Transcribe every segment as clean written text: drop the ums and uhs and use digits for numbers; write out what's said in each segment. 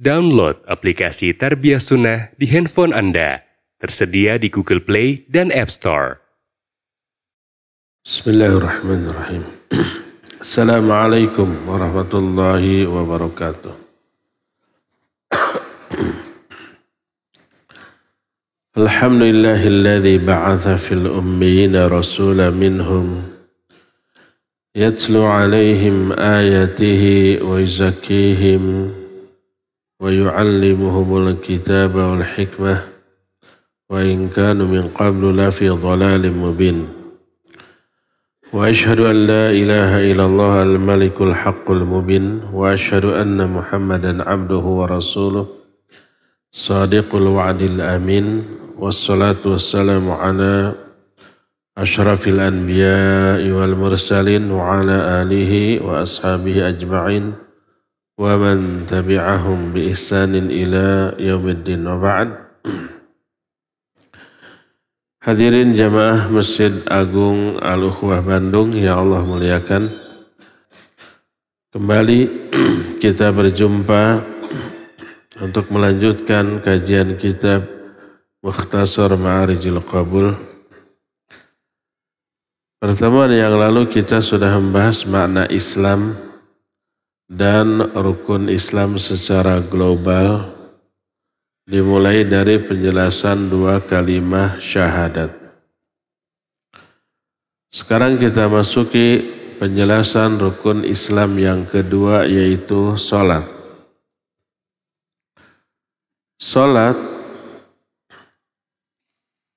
Download aplikasi Tarbiyah Sunnah di handphone Anda. Tersedia di Google Play dan App Store. Bismillahirrahmanirrahim. Assalamualaikum warahmatullahi wabarakatuh. Alhamdulillahilladzi ba'atha fil ummiyina rasulan minhum yatlu alaihim ayatihi wa yuzakkihim wa yu'allimuhumul kitaba wal hikmah wa in kanu min qablu lafi dhalalin mubin. Wa ashhadu an la ilaha illallah al-malikul haqqul mubin wa ashhadu anna Muhammadan abduhu wa rasuluh sadiqul wa'dil amin wassalatu wassalamu ala ashrafil anbiya'i wal mursalin wa ala alihi wa ashabihi ajma'in wa man tabi'ahum bi ihsanin ila yaumiddin wa ba'd. Hadirin jamaah Masjid Agung Al-Ukhwah Bandung yang Allah muliakan, kembali kita berjumpa untuk melanjutkan kajian kitab Mukhtasar Ma'arijil Qabul. Pertemuan yang lalu kita sudah membahas makna Islam dan rukun Islam secara global, dimulai dari penjelasan dua kalimah syahadat. Sekarang kita masuki penjelasan rukun Islam yang kedua, yaitu salat. Salat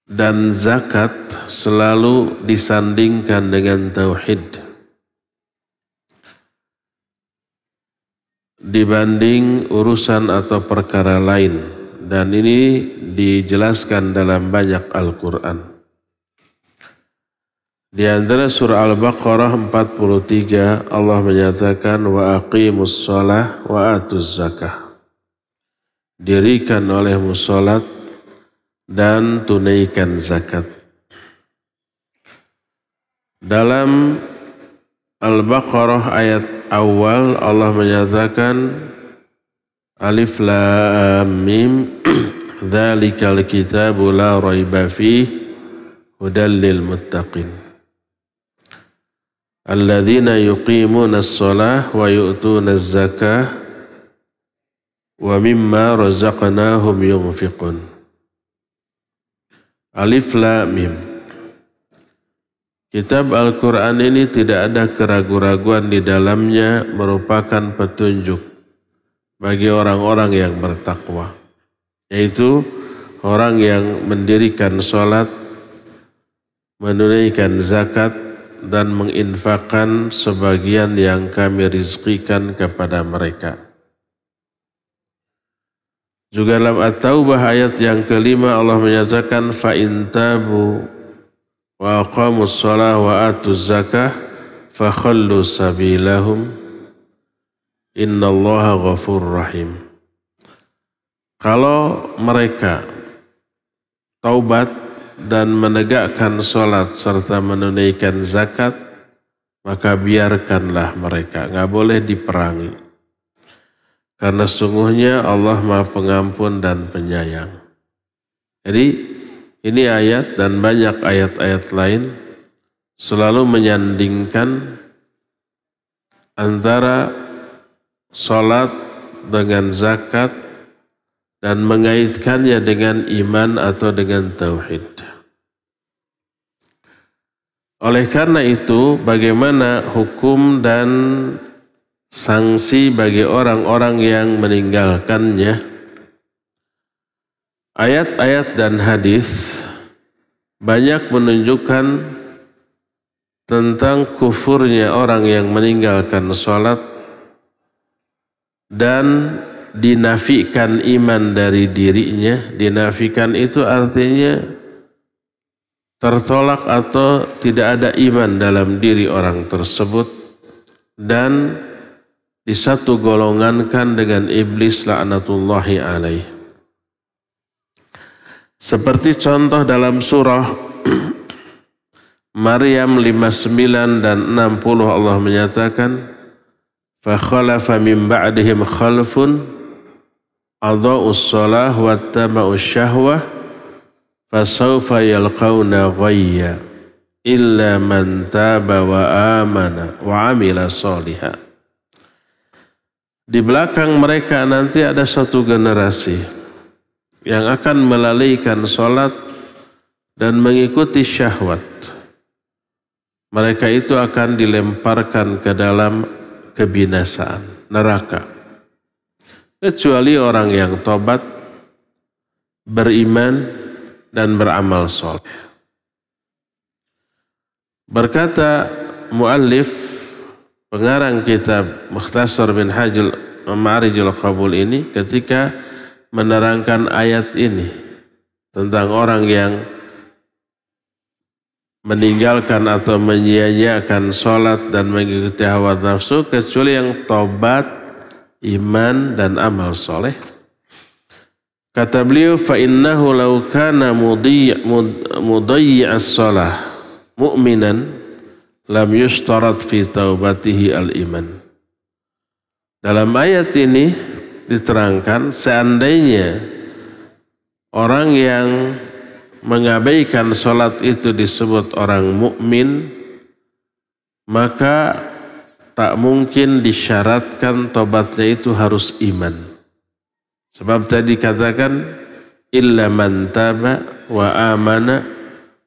dan zakat selalu disandingkan dengan tauhid dibanding urusan atau perkara lain, dan ini dijelaskan dalam banyak Al-Quran. Di antara surah Al-Baqarah 43 Allah menyatakan wa aqimus shalah wa atuz zakah. Dirikan olehmu salat dan tunaikan zakat. Dalam Al-Baqarah ayat awal Allah menyatakan Alif Lam Mim Dzalikal kitabu la raiba fihi hudal lil muttaqin alladzina yuqimuna as-shalah wa yu'tuna az-zakah wa mimma razaqnahum yunfiqun. Alif Lam Mim. Kitab Al-Quran ini tidak ada keraguan-raguan di dalamnya, merupakan petunjuk bagi orang-orang yang bertakwa, yaitu orang yang mendirikan sholat, menunaikan zakat, dan menginfakkan sebagian yang kami rizkikan kepada mereka. Juga dalam At-Taubah ayat yang kelima Allah menyatakan فَإِنْ تَابُوا وَأَقَامُوا الصَّلَاةَ وَآتُوا الزَّكَاةَ فَخَلُّوا سَبِيلَهُمْ إِنَّ اللَّهَ غَفُورٌ رَحِيمٌ. Kalau mereka taubat dan menegakkan salat serta menunaikan zakat, maka biarkanlah mereka, nggak boleh diperangi. Karena sungguhnya Allah Maha Pengampun dan Penyayang. Jadi ini ayat dan banyak ayat-ayat lain selalu menyandingkan antara salat dengan zakat dan mengaitkannya dengan iman atau dengan tauhid. Oleh karena itu, bagaimana hukum dan sanksi bagi orang-orang yang meninggalkannya? Ayat-ayat dan hadis banyak menunjukkan tentang kufurnya orang yang meninggalkan salat dan dinafikan iman dari dirinya. Dinafikan itu artinya tertolak atau tidak ada iman dalam diri orang tersebut, dan disatu golongankan dengan iblis laknatullahi alaih. Seperti contoh dalam surah Maryam 59 dan 60 Allah menyatakan فَخَلَفَ مِنْ بَعْدِهِمْ خَلْفٌ adha'us shalah wattaba'us syahwah fasawfa yalqawna ghayya illa man taba wa amana wa amila shaliha. Di belakang mereka nanti ada satu generasi yang akan melalaikan sholat dan mengikuti syahwat. Mereka itu akan dilemparkan ke dalam kebinasaan, neraka. Kecuali orang yang tobat, beriman, dan beramal soleh. Berkata muallif, pengarang kitab Mukhtasar Minhajul Ma'arijul Qabul ini ketika menerangkan ayat ini tentang orang yang meninggalkan atau menyia-nyiakan sholat dan mengikuti hawa nafsu kecuali yang tobat, iman dan amal soleh. Kata beliau, fa innahu law kana mudayyi'as shalah mu'minan lam yushtarat fi taubatihi al-iman. Dalam ayat ini diterangkan seandainya orang yang mengabaikan sholat itu disebut orang mukmin, maka tak mungkin disyaratkan tobatnya itu harus iman. Sebab tadi katakan illa man taba wa amana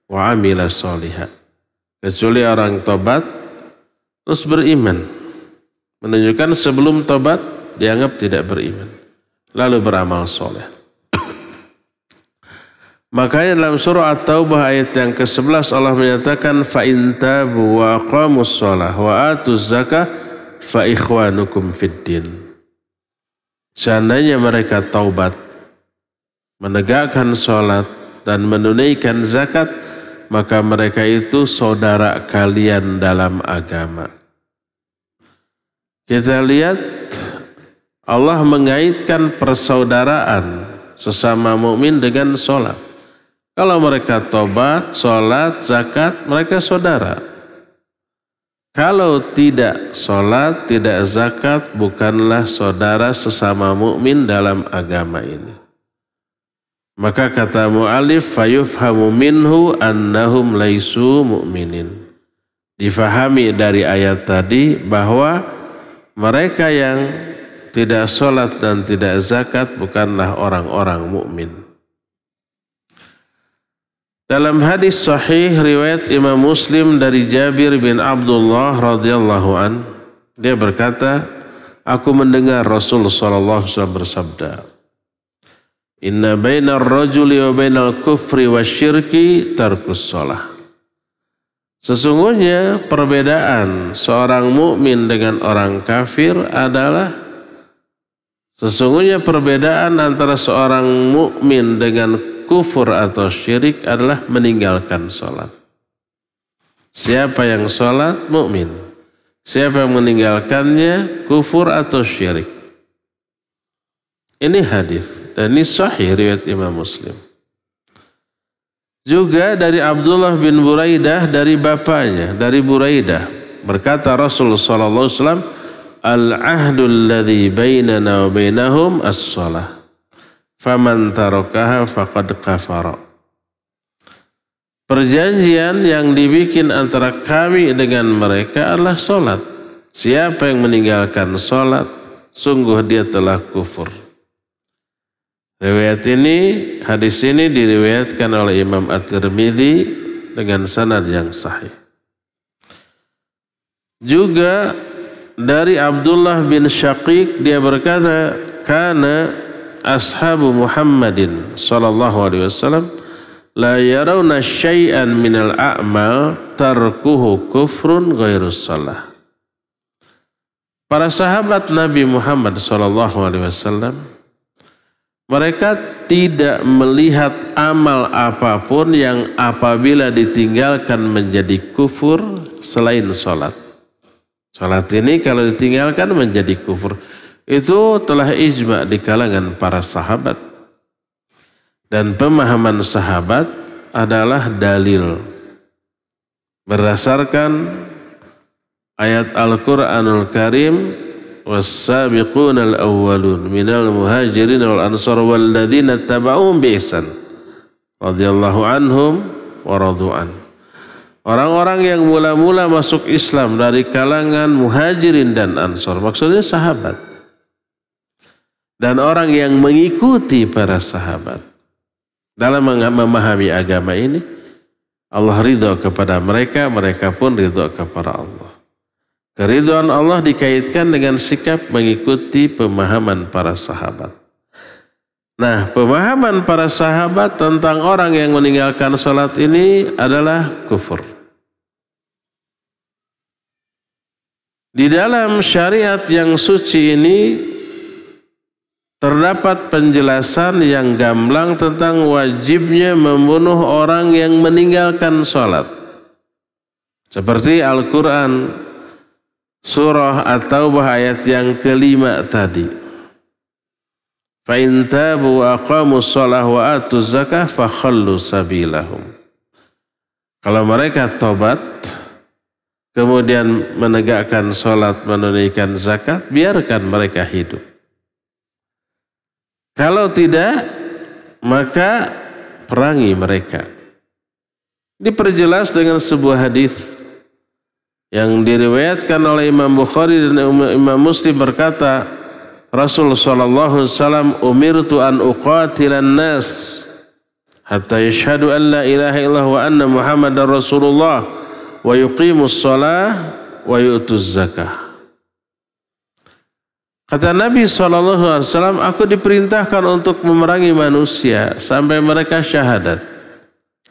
wa amila shaliha. Kecuali orang tobat terus beriman. Menunjukkan sebelum tobat dianggap tidak beriman. Lalu beramal soleh. Makanya dalam surah At-Taubah ayat yang ke-11 Allah menyatakan fa in tabu wa aqamus shalah wa atuz zakah fa ikhwanukum fiddin. Seandainya mereka taubat, menegakkan salat dan menunaikan zakat, maka mereka itu saudara kalian dalam agama. Kita lihat Allah mengaitkan persaudaraan sesama mukmin dengan salat. Kalau mereka tobat, sholat, zakat, mereka saudara. Kalau tidak sholat, tidak zakat, bukanlah saudara sesama mukmin dalam agama ini. Maka kata mu'alif, fayufhamu minhu annahum laisu mu'minin. Difahami dari ayat tadi bahwa mereka yang tidak sholat dan tidak zakat bukanlah orang-orang mukmin. Dalam hadis sahih riwayat Imam Muslim dari Jabir bin Abdullah radhiyallahu an, dia berkata, aku mendengar Rasul sallallahu alaihi wasallam bersabda, inna bainar rajuli wa bainal kufri wasyirki tarkus shalah. Sesungguhnya perbedaan seorang mukmin dengan orang kafir adalah sesungguhnya perbedaan antara seorang mukmin dengan kufur atau syirik adalah meninggalkan sholat. Siapa yang sholat, mukmin. Siapa yang meninggalkannya, kufur atau syirik. Ini hadis dan ini sahih riwayat Imam Muslim. Juga dari Abdullah bin Buraidah dari bapaknya, dari Buraidah. Berkata Rasulullah sallallahu alaihi wasallam, al-ahdul ladzi bainana wa bainahum as-shalah. Faman tarakaha faqad kafara. Perjanjian yang dibikin antara kami dengan mereka adalah solat. Siapa yang meninggalkan solat, sungguh dia telah kufur. Riwayat ini, hadis ini diriwayatkan oleh Imam At-Tirmidzi dengan sanad yang sahih. Juga dari Abdullah bin Syaqiq dia berkata, kana ashabu Muhammadin sallallahu alaihi wasallam la yarawna syai'an minal a'mal tarkuhu kufrun ghairus salah. Para sahabat Nabi Muhammad sallallahu alaihi wasallam mereka tidak melihat amal apapun yang apabila ditinggalkan menjadi kufur selain salat. Salat ini kalau ditinggalkan menjadi kufur. Itu telah ijma' di kalangan para sahabat. Dan pemahaman sahabat adalah dalil. Berdasarkan ayat Al-Quranul Karim was-sabiquna al-awwalun minal muhajirin wal ansar walladzina tabauhum bi ihsan radhiyallahu anhum wa radu'an. Orang-orang yang mula-mula masuk Islam dari kalangan muhajirin dan ansar, maksudnya sahabat. Dan orang yang mengikuti para sahabat dalam memahami agama ini, Allah ridha kepada mereka, mereka pun ridha kepada Allah. Keridhaan Allah dikaitkan dengan sikap mengikuti pemahaman para sahabat. Nah, pemahaman para sahabat tentang orang yang meninggalkan salat ini adalah kufur. Di dalam syariat yang suci ini terdapat penjelasan yang gamblang tentang wajibnya membunuh orang yang meninggalkan salat. Seperti Al-Quran surah At-Taubah ayat yang kelima tadi. Fa in tabu wa aqamus shalah wa atuz zakah fa khallu sabilahum. Kalau mereka tobat kemudian menegakkan salat, menunaikan zakat, biarkan mereka hidup. Kalau tidak, maka perangi mereka. Diperjelas dengan sebuah hadis yang diriwayatkan oleh Imam Bukhari dan Imam Muslim berkata, Rasulullah SAW umirtu an uqatilan nas hatta yashhadu an la ilaha illallah wa anna Muhammadar Rasulullah wa yuqimus shalah wa yu'tuz zakah. Kata Nabi SAW, aku diperintahkan untuk memerangi manusia sampai mereka syahadat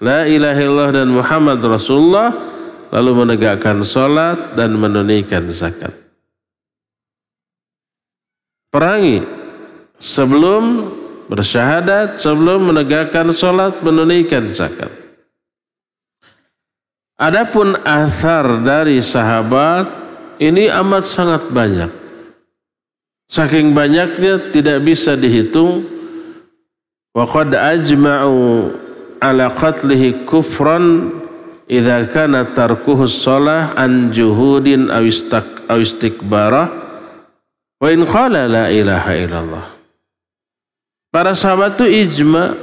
la ilaha illallah dan Muhammad Rasulullah, lalu menegakkan salat dan menunaikan zakat. Perangi sebelum bersyahadat, sebelum menegakkan salat, menunaikan zakat. Adapun athar dari sahabat ini amat sangat banyak. Saking banyaknya tidak bisa dihitung. Wa qad ajma'u ala qatlihi kufran idza kana tarkuhu shalah an juhudin aw istikbarah wa in qala la ilaha illallah. Para sahabat itu ijma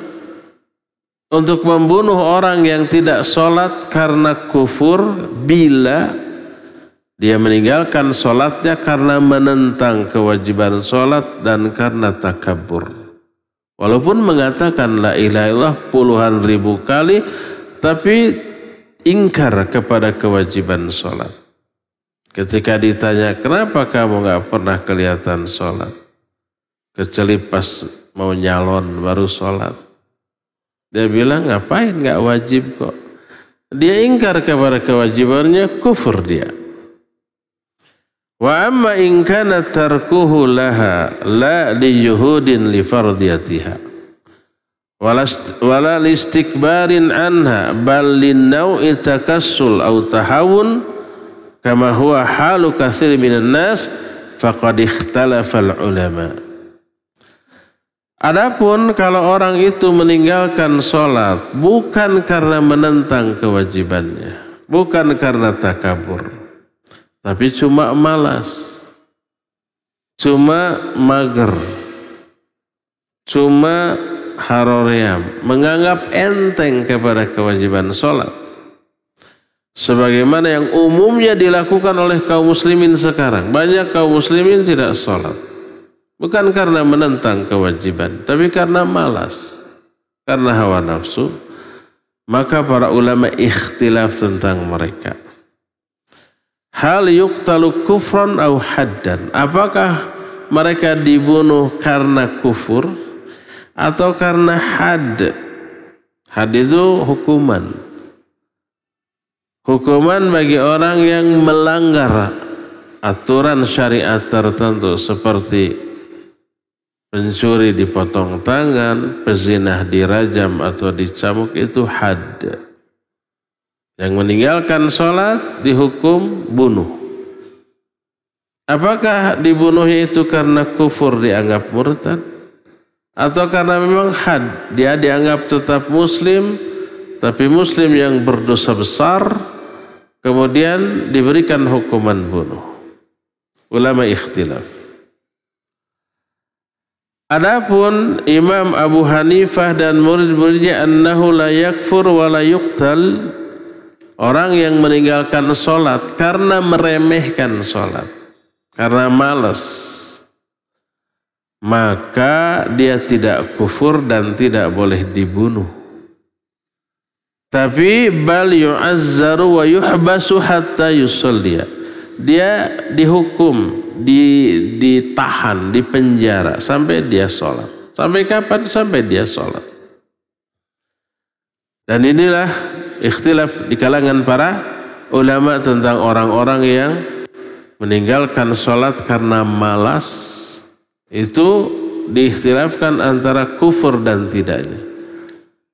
untuk membunuh orang yang tidak sholat karena kufur bila dia meninggalkan sholatnya karena menentang kewajiban sholat dan karena takabur. Walaupun mengatakan la ilaha illallah puluhan ribu kali, tapi ingkar kepada kewajiban sholat. Ketika ditanya, kenapa kamu gak pernah kelihatan sholat? Kecuali pas mau nyalon baru sholat. Dia bilang, ngapain, gak wajib kok. Dia ingkar kepada kewajibannya, kufur dia. Wa amma in kana tarkuhu laha la li yuhudin li fardiyatiha wala li istikbarin anha bal lin naw'i takassul aw tahawun kama huwa halu katsir minan nas faqad ikhtalafa al ulama. Adapun kalau orang itu meninggalkan salat bukan karena menentang kewajibannya, bukan karena takabur, tapi cuma malas, cuma mager, cuma haroream, menganggap enteng kepada kewajiban sholat. Sebagaimana yang umumnya dilakukan oleh kaum muslimin sekarang. Banyak kaum muslimin tidak sholat. Bukan karena menentang kewajiban, tapi karena malas, karena hawa nafsu. Maka para ulama ikhtilaf tentang mereka. Hal yuqtalu kufran au haddan. Apakah mereka dibunuh karena kufur atau karena had? Had itu hukuman. Hukuman bagi orang yang melanggar aturan syariat tertentu seperti pencuri dipotong tangan, pezinah dirajam atau dicambuk, itu had. Yang meninggalkan sholat dihukum bunuh. Apakah dibunuhnya itu karena kufur dianggap murtad? Atau karena memang had, dia dianggap tetap muslim, tapi muslim yang berdosa besar, kemudian diberikan hukuman bunuh. Ulama ikhtilaf. Adapun Imam Abu Hanifah dan murid-muridnya annahu la yakfur wa la yuqtal, orang yang meninggalkan sholat karena meremehkan sholat, karena malas, maka dia tidak kufur dan tidak boleh dibunuh. Tapi bal yu'azzaru wa yuhbasu hatta yusalliya. Dia dihukum, ditahan, dipenjara sampai dia sholat. Sampai kapan? Sampai dia sholat. Dan inilah ikhtilaf di kalangan para ulama tentang orang-orang yang meninggalkan sholat karena malas. Itu diikhtilafkan antara kufur dan tidaknya.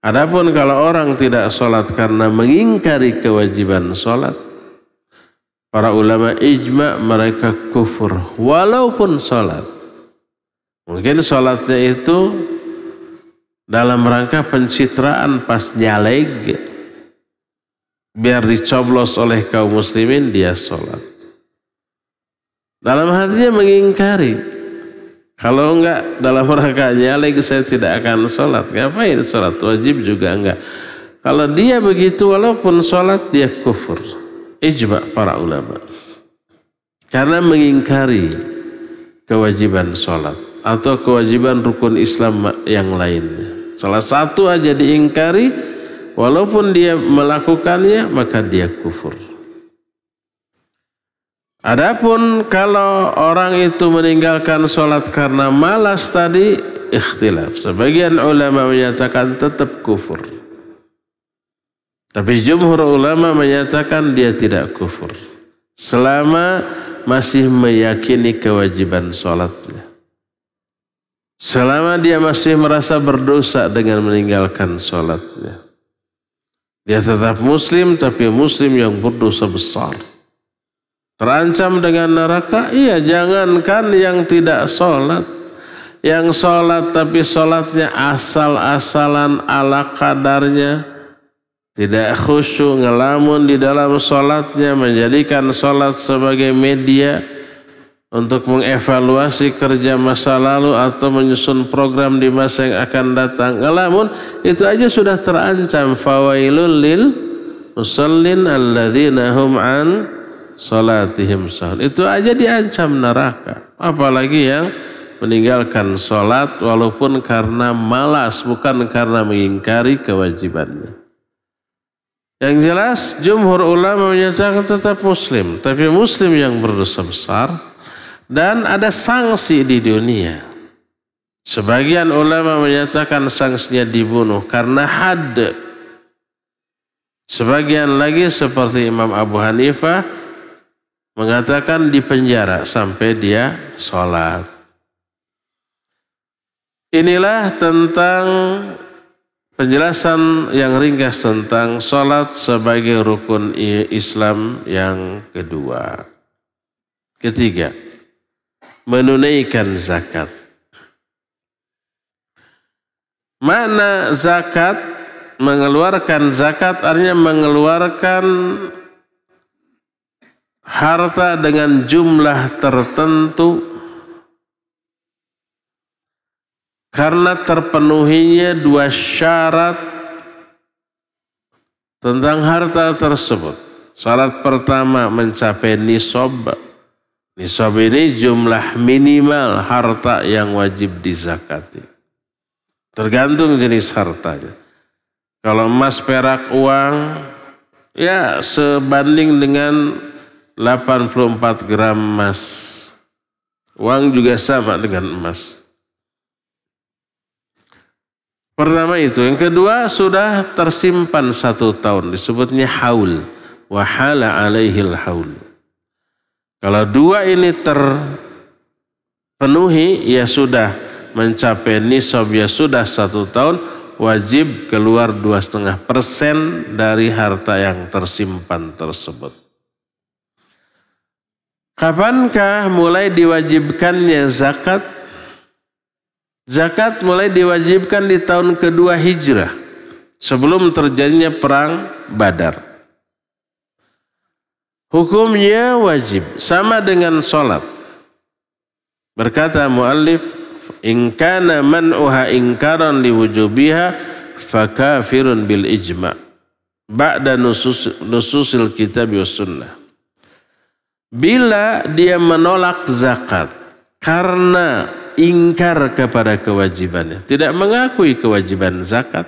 Adapun kalau orang tidak sholat karena mengingkari kewajiban sholat, para ulama ijma mereka kufur walaupun sholat. Mungkin sholatnya itu dalam rangka pencitraan pas nyaleg, biar dicoblos oleh kaum muslimin dia sholat. Dalam hatinya mengingkari. Kalau enggak dalam rangka nyaleg saya tidak akan sholat. Ngapain sholat? Wajib juga enggak. Kalau dia begitu walaupun sholat dia kufur. Ijma para ulama. Karena mengingkari kewajiban sholat. Atau kewajiban rukun Islam yang lainnya. Salah satu aja diingkari. Walaupun dia melakukannya maka dia kufur. Adapun kalau orang itu meninggalkan sholat karena malas tadi, ikhtilaf. Sebagian ulama menyatakan tetap kufur. Tapi jumhur ulama menyatakan dia tidak kufur. Selama masih meyakini kewajiban sholatnya. Selama dia masih merasa berdosa dengan meninggalkan sholatnya. Dia tetap muslim, tapi muslim yang berdosa besar. Terancam dengan neraka? Iya, jangankan yang tidak sholat. Yang sholat tapi sholatnya asal-asalan ala kadarnya. Tidak khusyuk, ngelamun di dalam sholatnya. Menjadikan sholat sebagai media untuk mengevaluasi kerja masa lalu atau menyusun program di masa yang akan datang. Ngelamun, itu aja sudah terancam. Fawailul lil musallin alladzina hum an sholatihim sahun. Itu aja diancam neraka. Apalagi yang meninggalkan sholat walaupun karena malas, bukan karena mengingkari kewajibannya. Yang jelas jumhur ulama menyatakan tetap muslim. Tapi muslim yang berdosa besar. Dan ada sanksi di dunia. Sebagian ulama menyatakan sanksinya dibunuh karena had. Sebagian lagi seperti Imam Abu Hanifah mengatakan di penjara sampai dia sholat. Inilah tentang penjelasan yang ringkas tentang sholat sebagai rukun Islam yang kedua. Ketiga, menunaikan zakat. Makna zakat, mengeluarkan zakat artinya mengeluarkan harta dengan jumlah tertentu karena terpenuhinya dua syarat tentang harta tersebut. Syarat pertama mencapai nisab. Nisab ini jumlah minimal harta yang wajib dizakati. Tergantung jenis hartanya. Kalau emas, perak, uang, ya sebanding dengan 84 gram emas. Uang juga sama dengan emas. Pertama itu. Yang kedua sudah tersimpan 1 tahun. Disebutnya haul. Wahala alaihil haul. Kalau dua ini terpenuhi, ya sudah mencapai nisab, ya sudah 1 tahun, wajib keluar 2,5% dari harta yang tersimpan tersebut. Kapankah mulai diwajibkannya zakat? Zakat mulai diwajibkan di tahun kedua Hijrah, sebelum terjadinya perang Badar. Hukumnya wajib, sama dengan sholat. Berkata muallif, In kana man'uha inkaran liwujubiha fakafirun bil ijma' ba'da nususil kitab was sunnah. Bila dia menolak zakat karena ingkar kepada kewajibannya, tidak mengakui kewajiban zakat,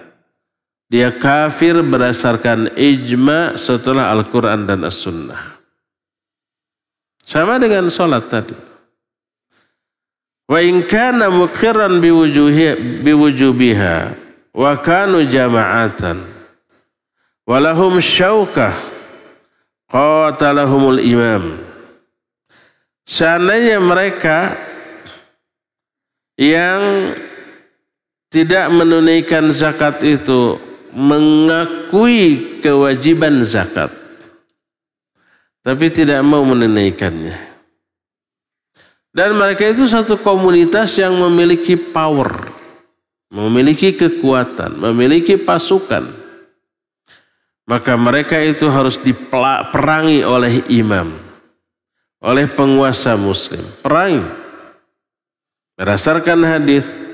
dia kafir berdasarkan ijma' setelah Al-Quran dan As-Sunnah. Sama dengan sholat tadi. Wa in kana muqirran biwujubiha wa kanu jama'atan walahum syaukah qatalahumul imam. Seandainya mereka yang tidak menunaikan zakat itu mengakui kewajiban zakat tapi tidak mau menunaikannya, dan mereka itu satu komunitas yang memiliki power, memiliki kekuatan, memiliki pasukan, maka mereka itu harus diperangi oleh imam, oleh penguasa muslim. Perangi. Berdasarkan hadis,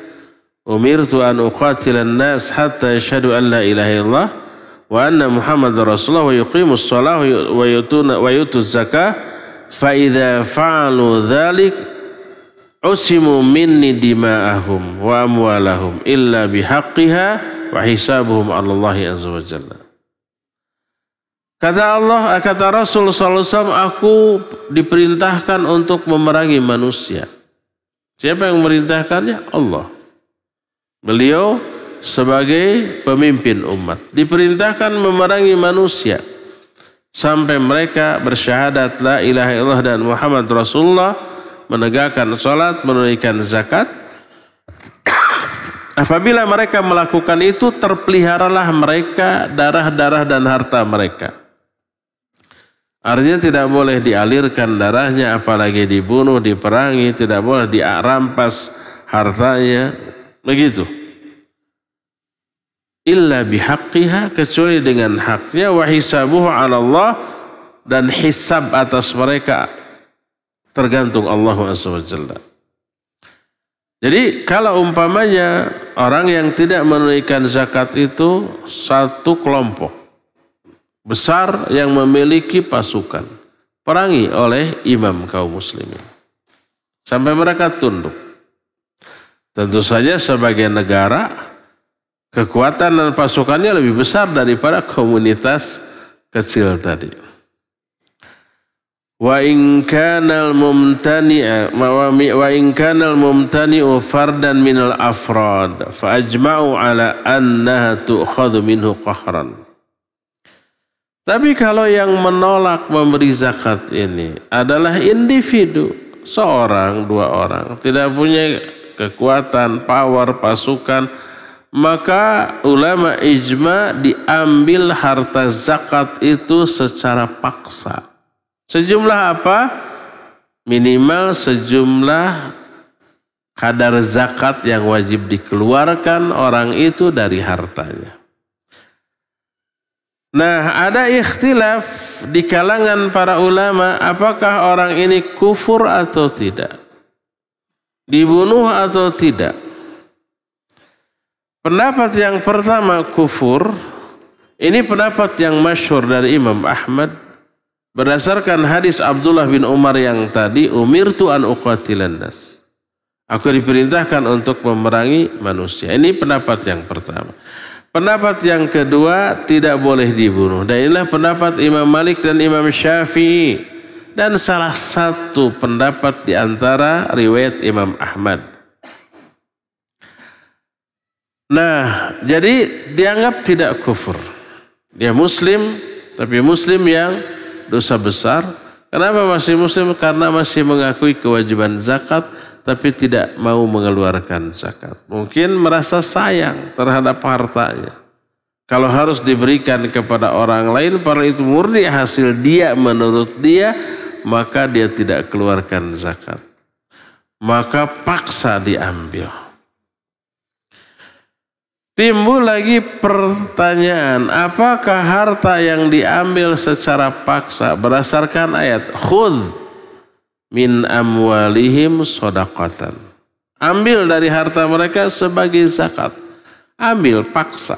umirtu an uqatilan nas hatta yashhadu an la ilaha illallah wa anna Muhammadar Rasulullah wa yuqimus shalah wa yutuz zakah. فَإِذَا فَعَلُوا ذَلِكَ عُصِمُوا مِنِّي دِمَاءَهُمْ وَأَمْوَالَهُمْ إِلَّا بِحَقِّهَا وَحِسَابُهُمْ عَلَى اللَّهِ عَزَّ وَجَلَّ. Kata Rasul SAW, aku diperintahkan untuk memerangi manusia. Siapa yang memerintahkannya? Allah. Beliau sebagai pemimpin umat diperintahkan memerangi manusia sampai mereka bersyahadat la ilaha illallah dan Muhammad Rasulullah, menegakkan salat, menunaikan zakat. Apabila mereka melakukan itu, terpeliharalah mereka darah-darah dan harta mereka. Artinya tidak boleh dialirkan darahnya, apalagi dibunuh, diperangi, tidak boleh dirampas hartanya, begitu. Illa bihaqqiha, kecuali dengan haknya, wa hisabuhu 'ala Allah, dan hisab atas mereka tergantung Allah Azza wa Jalla. Jadi kalau umpamanya orang yang tidak menunaikan zakat itu satu kelompok besar yang memiliki pasukan, perangi oleh imam kaum muslimin sampai mereka tunduk. Tentu saja sebagai negara, kekuatan dan pasukannya lebih besar daripada komunitas kecil tadi. Wa in kana al-mumtani'u fardan min al-afrad fa ajma'u ala annaha tu'khadhu minhu qahran. Tapi kalau yang menolak memberi zakat ini adalah individu, seorang, dua orang, tidak punya kekuatan, power, pasukan, maka ulama ijma diambil harta zakat itu secara paksa. Sejumlah apa? Minimal sejumlah kadar zakat yang wajib dikeluarkan orang itu dari hartanya. Nah, ada ikhtilaf di kalangan para ulama, apakah orang ini kufur atau tidak? Dibunuh atau tidak? Pendapat yang pertama kufur, ini pendapat yang masyhur dari Imam Ahmad berdasarkan hadis Abdullah bin Umar yang tadi, umirtu an uqatilan nas. Aku diperintahkan untuk memerangi manusia. Ini pendapat yang pertama. Pendapat yang kedua, tidak boleh dibunuh. Dan inilah pendapat Imam Malik dan Imam Syafi'i. Dan salah satu pendapat di antara riwayat Imam Ahmad. Nah, jadi dianggap tidak kufur. Dia muslim, tapi muslim yang dosa besar. Kenapa masih muslim? Karena masih mengakui kewajiban zakat, tapi tidak mau mengeluarkan zakat. Mungkin merasa sayang terhadap hartanya. Kalau harus diberikan kepada orang lain, padahal itu murni hasil dia menurut dia, maka dia tidak keluarkan zakat. Maka paksa diambil. Timbul lagi pertanyaan, apakah harta yang diambil secara paksa berdasarkan ayat khudz min amwalihim shadaqatan, Ambil dari harta mereka sebagai zakat. Ambil paksa.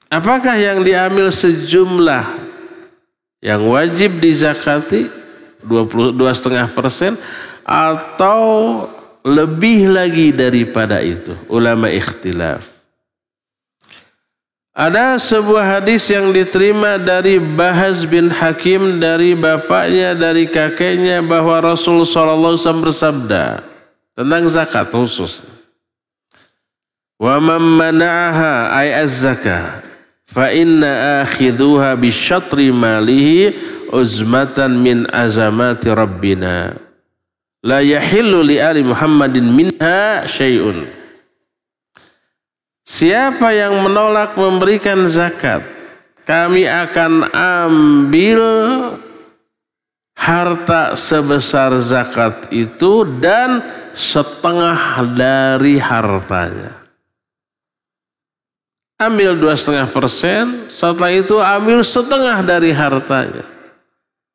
Apakah yang diambil sejumlah yang wajib dizakati 22,5% atau lebih lagi daripada itu? Ulama ikhtilaf. Ada sebuah hadis yang diterima dari Bahaz bin Hakim dari bapaknya, dari kakeknya, bahwa Rasul SAW bersabda tentang zakat khusus. Wa man mana'aha ay az-zakah fa inna akhidhuha bi syatri malihi uzmatan min azamati rabbina la yahillu li ali Muhammadin minha syai'un. Siapa yang menolak memberikan zakat, kami akan ambil harta sebesar zakat itu dan setengah dari hartanya. Ambil 2,5%, setelah itu ambil setengah dari hartanya.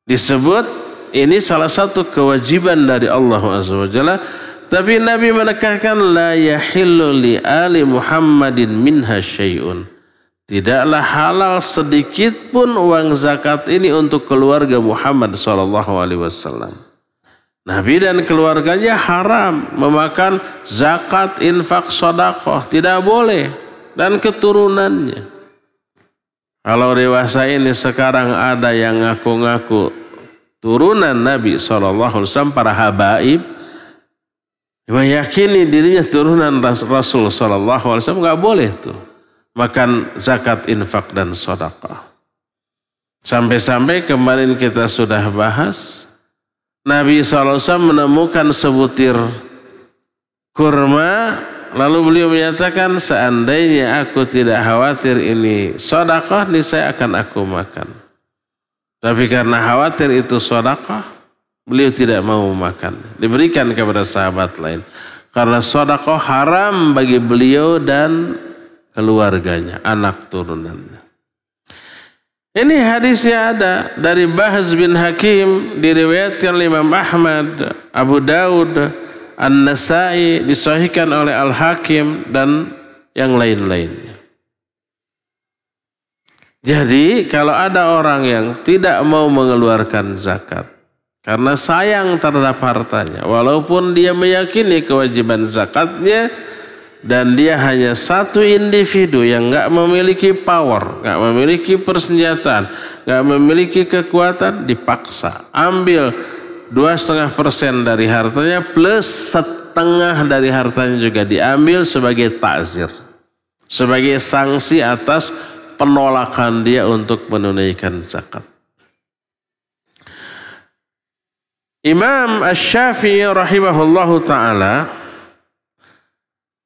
Disebut ini salah satu kewajiban dari Allah Azza wa Jalla. Tapi Nabi menekankan la yahillu li ali Muhammadin minha syai'un. Tidaklah halal sedikit pun uang zakat ini untuk keluarga Muhammad SAW. Nabi dan keluarganya haram memakan zakat, infak, sedekah, tidak boleh, dan keturunannya. Kalau dewasa ini sekarang ada yang ngaku-ngaku turunan Nabi SAW, para habaib, meyakini dirinya turunan Rasul SAW, nggak boleh tuh makan zakat, infak, dan sedekah. Sampai-sampai kemarin kita sudah bahas, Nabi SAW menemukan sebutir kurma, lalu beliau menyatakan, seandainya aku tidak khawatir ini sedekah, niscaya akan aku makan. Tapi karena khawatir itu sedekah, beliau tidak mau makan. Diberikan kepada sahabat lain. Karena sedekah haram bagi beliau dan keluarganya, anak turunannya. Ini hadisnya ada dari Bahaz bin Hakim, diriwayatkan oleh Imam Ahmad, Abu Daud, An-Nasai, disahihkan oleh Al-Hakim dan yang lain-lainnya. Jadi kalau ada orang yang tidak mau mengeluarkan zakat karena sayang terhadap hartanya, walaupun dia meyakini kewajiban zakatnya, dan dia hanya satu individu yang nggak memiliki power, nggak memiliki persenjataan, nggak memiliki kekuatan, dipaksa ambil 2,5% dari hartanya plus setengah dari hartanya juga diambil sebagai ta'zir, sebagai sanksi atas penolakan dia untuk menunaikan zakat. Imam Asy-Syafi'i rahimahullahu ta'ala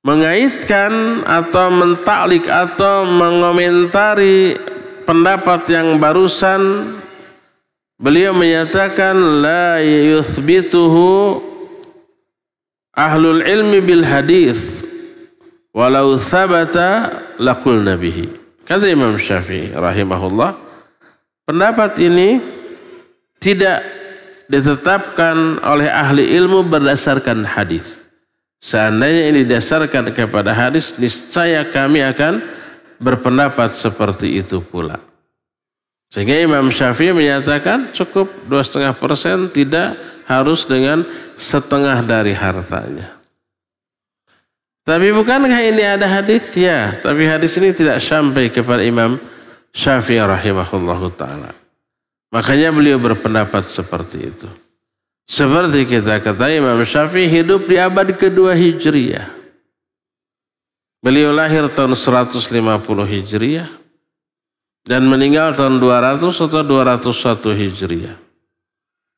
mengaitkan atau mentaklik atau mengomentari pendapat yang barusan. Beliau menyatakan la yuthbituhu ahlul ilmi bil hadis walau thabata laqulna bihi. Kata Imam Syafi'i rahimahullah, pendapat ini tidak ditetapkan oleh ahli ilmu berdasarkan hadis. Seandainya ini didasarkan kepada hadis, niscaya kami akan berpendapat seperti itu pula. Sehingga Imam Syafi'i menyatakan cukup 2,5%, tidak harus dengan setengah dari hartanya. Tapi bukankah ini ada hadis? Ya, tapi hadis ini tidak sampai kepada Imam Syafi'i rahimahullahu ta'ala. Makanya beliau berpendapat seperti itu. Seperti kita kata, Imam Syafi'i hidup di abad kedua Hijriyah. Beliau lahir tahun 150 Hijriyah dan meninggal tahun 200 atau 201 Hijriyah.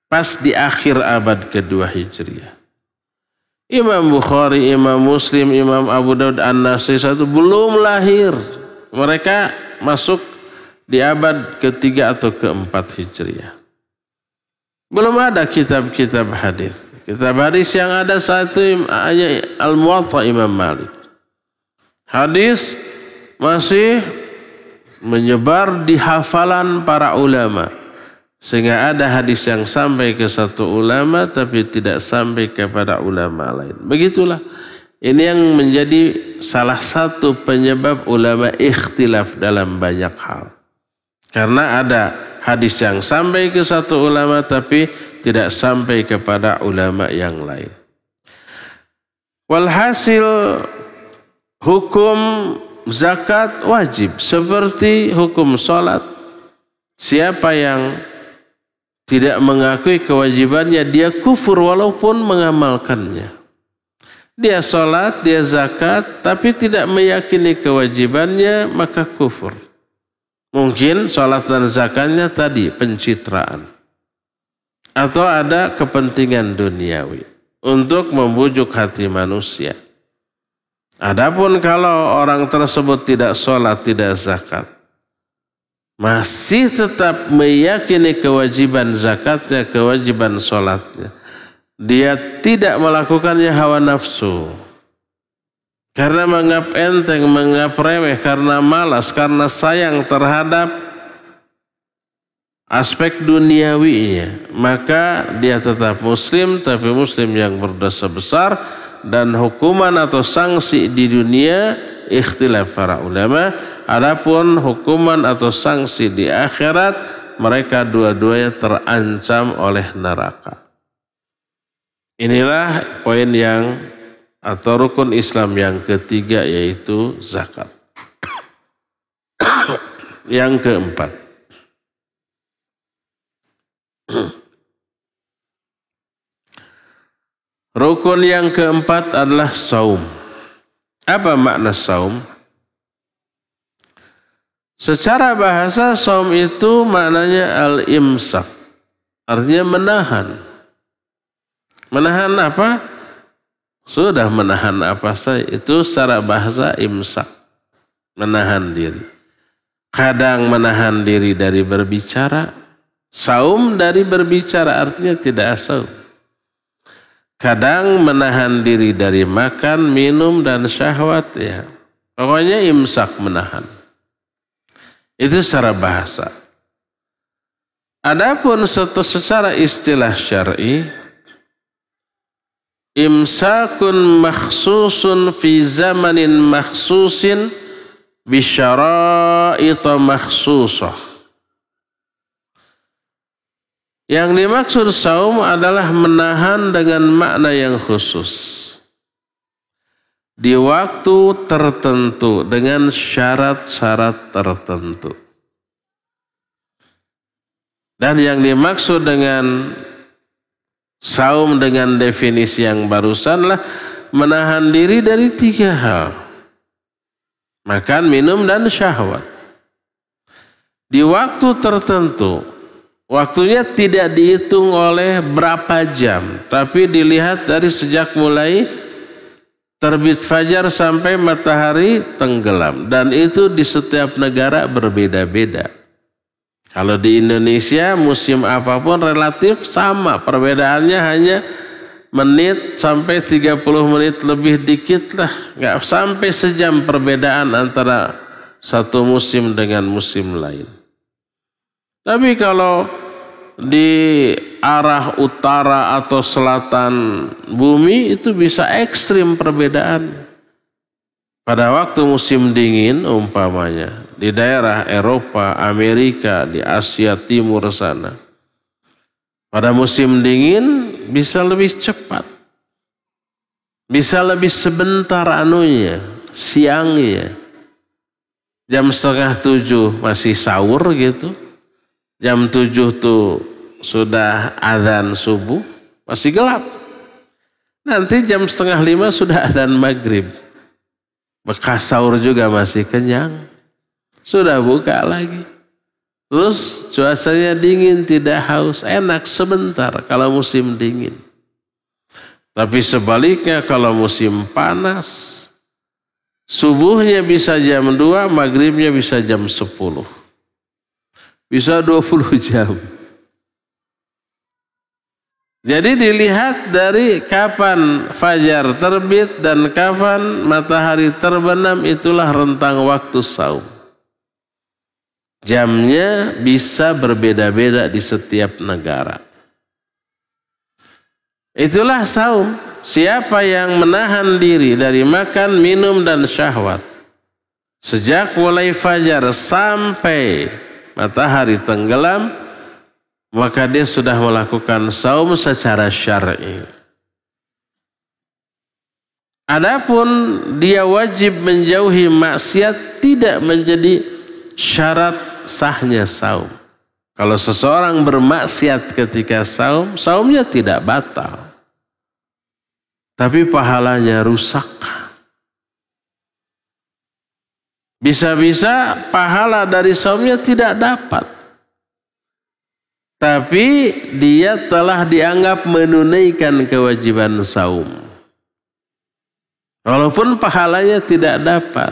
Pas di akhir abad kedua Hijriyah. Imam Bukhari, Imam Muslim, Imam Abu Daud, An-Nasai satu belum lahir. Mereka masuk di abad ketiga atau keempat Hijriyah. Belum ada kitab-kitab hadis. Kitab hadis yang ada saat itu hanya Al-Muwatta Imam Malik. Hadis masih menyebar di hafalan para ulama. Sehingga ada hadis yang sampai ke satu ulama tapi tidak sampai kepada ulama lain. Begitulah. Ini yang menjadi salah satu penyebab ulama ikhtilaf dalam banyak hal. Karena ada hadis yang sampai ke satu ulama tapi tidak sampai kepada ulama yang lain. Walhasil hukum zakat wajib seperti hukum sholat. Siapa yang tidak mengakui kewajibannya, dia kufur walaupun mengamalkannya. Dia sholat, dia zakat, tapi tidak meyakini kewajibannya, maka kufur. Mungkin sholat dan zakatnya tadi pencitraan. Atau ada kepentingan duniawi untuk membujuk hati manusia. Adapun kalau orang tersebut tidak sholat, tidak zakat, masih tetap meyakini kewajiban zakatnya, kewajiban sholatnya. Dia tidak melakukannya hawa nafsu. Karena menganggap enteng, menganggap remeh, karena malas, karena sayang terhadap aspek duniawinya. Maka dia tetap muslim, tapi muslim yang berdosa besar. Dan hukuman atau sanksi di dunia ikhtilaf para ulama. Adapun hukuman atau sanksi di akhirat, mereka dua-duanya terancam oleh neraka. Inilah poin yang atau rukun Islam yang ketiga, yaitu zakat. Yang keempat, rukun yang keempat adalah saum. Apa makna saum? Secara bahasa saum itu maknanya al-imsak. Artinya menahan. Menahan apa? Sudah menahan apa saja. Itu secara bahasa imsak. Menahan diri. Kadang menahan diri dari berbicara. Saum dari berbicara artinya tidak saum. Kadang menahan diri dari makan, minum, dan syahwat. Ya. Pokoknya imsak, menahan. Itu secara bahasa. Adapun secara istilah syar'i, imsakun makhsusun fi zamanin makhsusin bisyara'ita makhsusah. Yang dimaksud saum adalah menahan dengan makna yang khusus. Di waktu tertentu dengan syarat-syarat tertentu. Dan yang dimaksud dengan saum dengan definisi yang barusanlah menahan diri dari 3 hal. Makan, minum, dan syahwat. Di waktu tertentu. Waktunya tidak dihitung oleh berapa jam. Tapi dilihat dari sejak mulai terbit fajar sampai matahari tenggelam. Dan itu di setiap negara berbeda-beda. Kalau di Indonesia musim apapun relatif sama. Perbedaannya hanya menit sampai 30 menit lebih dikit lah. Nggak sampai sejam perbedaan antara satu musim dengan musim lain. Tapi kalau di arah utara atau selatan bumi itu bisa ekstrim perbedaan. Pada waktu musim dingin umpamanya di daerah Eropa, Amerika, di Asia Timur sana. Pada musim dingin bisa lebih cepat. Bisa lebih sebentar anunya, siangnya. Jam 6:30 masih sahur gitu. Jam 7 tuh sudah adzan subuh, masih gelap. Nanti jam 4:30 sudah adzan maghrib. Bekas sahur juga masih kenyang. Sudah buka lagi. Terus cuacanya dingin, tidak haus, enak sebentar kalau musim dingin. Tapi sebaliknya kalau musim panas, subuhnya bisa jam 2, maghribnya bisa jam 10. Bisa 20 jam. Jadi dilihat dari kapan fajar terbit dan kapan matahari terbenam, itulah rentang waktu saum. Jamnya bisa berbeda-beda di setiap negara. Itulah saum. Siapa yang menahan diri dari makan, minum, dan syahwat sejak mulai fajar sampai matahari tenggelam, maka dia sudah melakukan saum secara syar'i. Adapun dia wajib menjauhi maksiat tidak menjadi syarat sahnya saum. Kalau seseorang bermaksiat ketika saum, saumnya tidak batal. Tapi pahalanya rusak. Bisa-bisa pahala dari saumnya tidak dapat. Tapi dia telah dianggap menunaikan kewajiban saum. Walaupun pahalanya tidak dapat.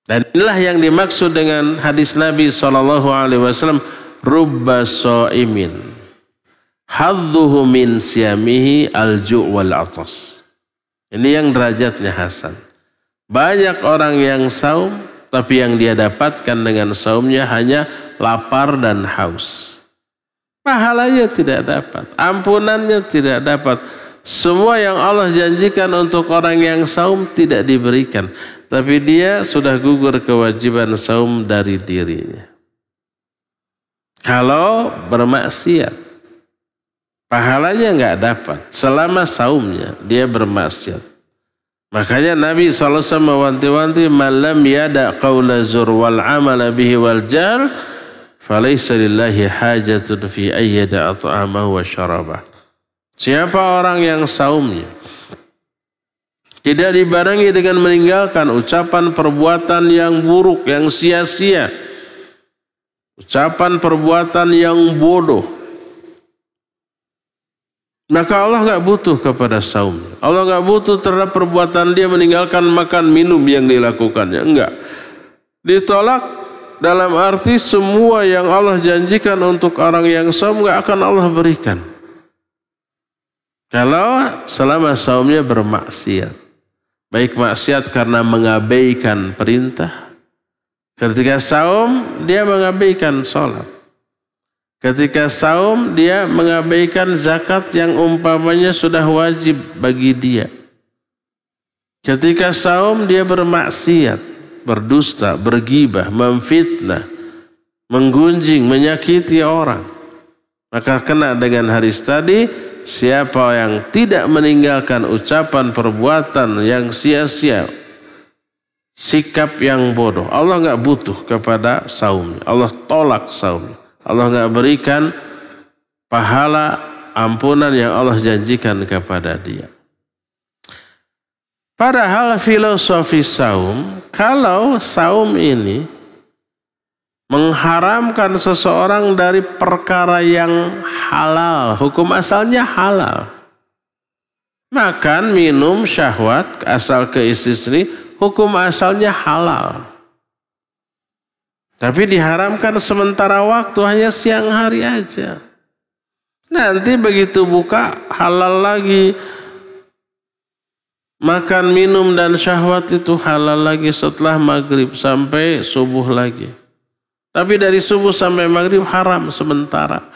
Dan inilah yang dimaksud dengan hadis Nabi SAW, rubba sha'imin hadduhu min siyamihi al-ju' wal atas. Ini yang derajatnya hasan. Banyak orang yang saum, tapi yang dia dapatkan dengan saumnya hanya lapar dan haus. Pahalanya tidak dapat, ampunannya tidak dapat. Semua yang Allah janjikan untuk orang yang saum tidak diberikan. Tapi dia sudah gugur kewajiban saum dari dirinya. Kalau bermaksiat, pahalanya nggak dapat. Selama saumnya dia bermaksiat. Makanya Nabi SAW mewanti-wanti, man lam yada qawla zur wal amala bihi wal jahl, falaysa lillahi hajatun fi ayyada ta'amahu wa syarabah. Siapa orang yang saumnya tidak dibarengi dengan meninggalkan ucapan perbuatan yang buruk, yang sia-sia, ucapan perbuatan yang bodoh, maka Allah nggak butuh kepada saum. Allah nggak butuh terhadap perbuatan dia meninggalkan makan minum yang dilakukannya. Enggak. Ditolak dalam arti semua yang Allah janjikan untuk orang yang saum nggak akan Allah berikan. Kalau selama saumnya bermaksiat. Baik maksiat karena mengabaikan perintah. Ketika saum dia mengabaikan sholat. Ketika saum dia mengabaikan zakat yang umpamanya sudah wajib bagi dia. Ketika saum dia bermaksiat, berdusta, bergibah, memfitnah, menggunjing, menyakiti orang. Maka kena dengan hadis tadi, siapa yang tidak meninggalkan ucapan perbuatan yang sia-sia, sikap yang bodoh, Allah nggak butuh kepada saumnya. Allah tolak saumnya. Allah nggak berikan pahala ampunan yang Allah janjikan kepada dia. Padahal filosofi saum, kalau saum ini mengharamkan seseorang dari perkara yang halal, hukum asalnya halal. Makan, minum, syahwat, asal ke istri, hukum asalnya halal. Tapi diharamkan sementara waktu, hanya siang hari aja. Nanti begitu buka, halal lagi. Makan, minum, dan syahwat itu halal lagi setelah maghrib sampai subuh lagi. Tapi dari subuh sampai maghrib haram sementara.